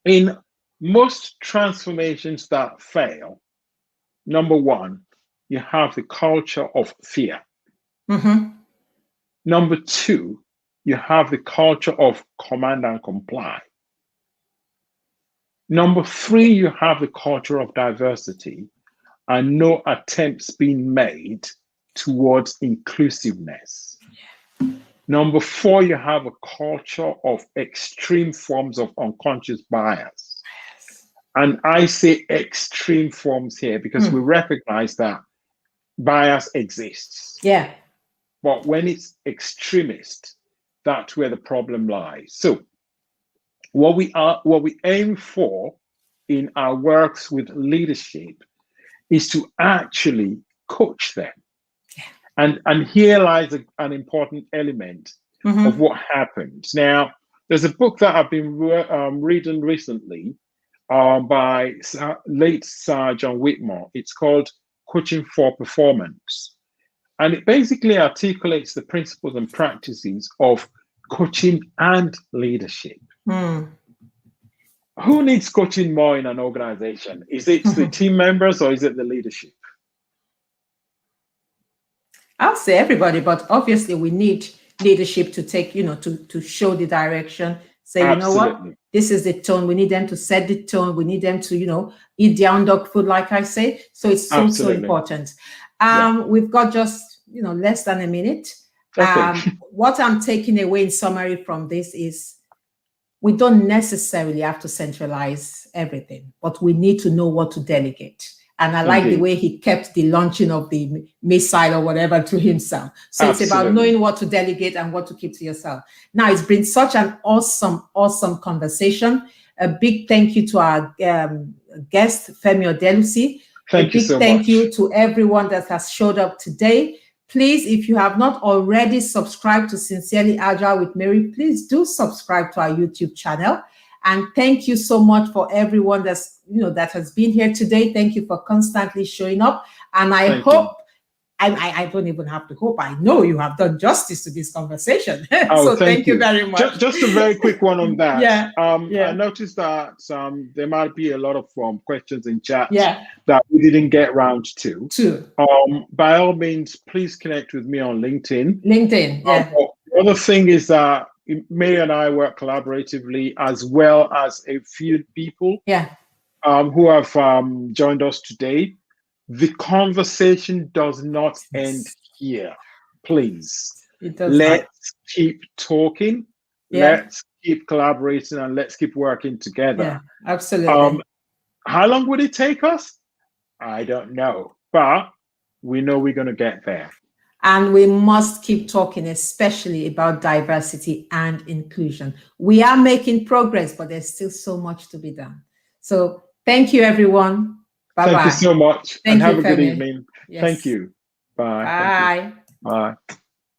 in most transformations that fail, number one, you have the culture of fear. Number two, you have the culture of command and comply. Number three, you have the culture of diversity and no attempts being made towards inclusiveness. Number four, you have a culture of extreme forms of unconscious bias. And I say extreme forms here because we recognize that bias exists. Yeah. But when it's extremist, that's where the problem lies. So what we aim for in our works with leadership is to actually coach them. And here lies an important element of what happens. Now, there's a book that I've been reading recently by late Sir John Whitmore. It's called Coaching for Performance. And it basically articulates the principles and practices of coaching and leadership. Who needs coaching more in an organization? Is it the team members or is it the leadership? I'll say everybody, but obviously we need leadership to take, to show the direction. Say, Absolutely. You know what, this is the tone. We need them to set the tone. We need them to, eat their own dog food, like I say. So it's so important. We've got just, less than a minute. Okay. What I'm taking away in summary from this is we don't necessarily have to centralize everything, but we need to know what to delegate. And I like the way he kept the launching of the missile or whatever to himself. So it's about knowing what to delegate and what to keep to yourself. Now, it's been such an awesome conversation. A big thank you to our guest, Femi Odelusi. Thank you so much. Thank you to everyone that has showed up today. Please, if you have not already subscribed to Sincerely Agile with Mary, please do subscribe to our YouTube channel. And thank you so much for everyone that has been here today. Thank you for constantly showing up. And I hope I don't even have to hope. I know you have done justice to this conversation. Oh, So thank you very much. Just a very quick one on that. Yeah. I noticed that there might be a lot of questions in chat Yeah. that we didn't get round to. True. By all means, please connect with me on LinkedIn. Yeah. The other thing is that Mary and I work collaboratively, as well as a few people who have joined us today. The conversation does not end here. Please, let's keep talking. Let's keep collaborating, and let's keep working together. Yeah, absolutely. How long would it take us? I don't know, but we know we're going to get there. And we must keep talking, especially about diversity and inclusion. We are making progress, but there's still so much to be done. So thank you, everyone. Bye-bye. Thank you so much. Thank and have you, a good Femi. evening. Yes. Thank you. Bye. Bye. Bye.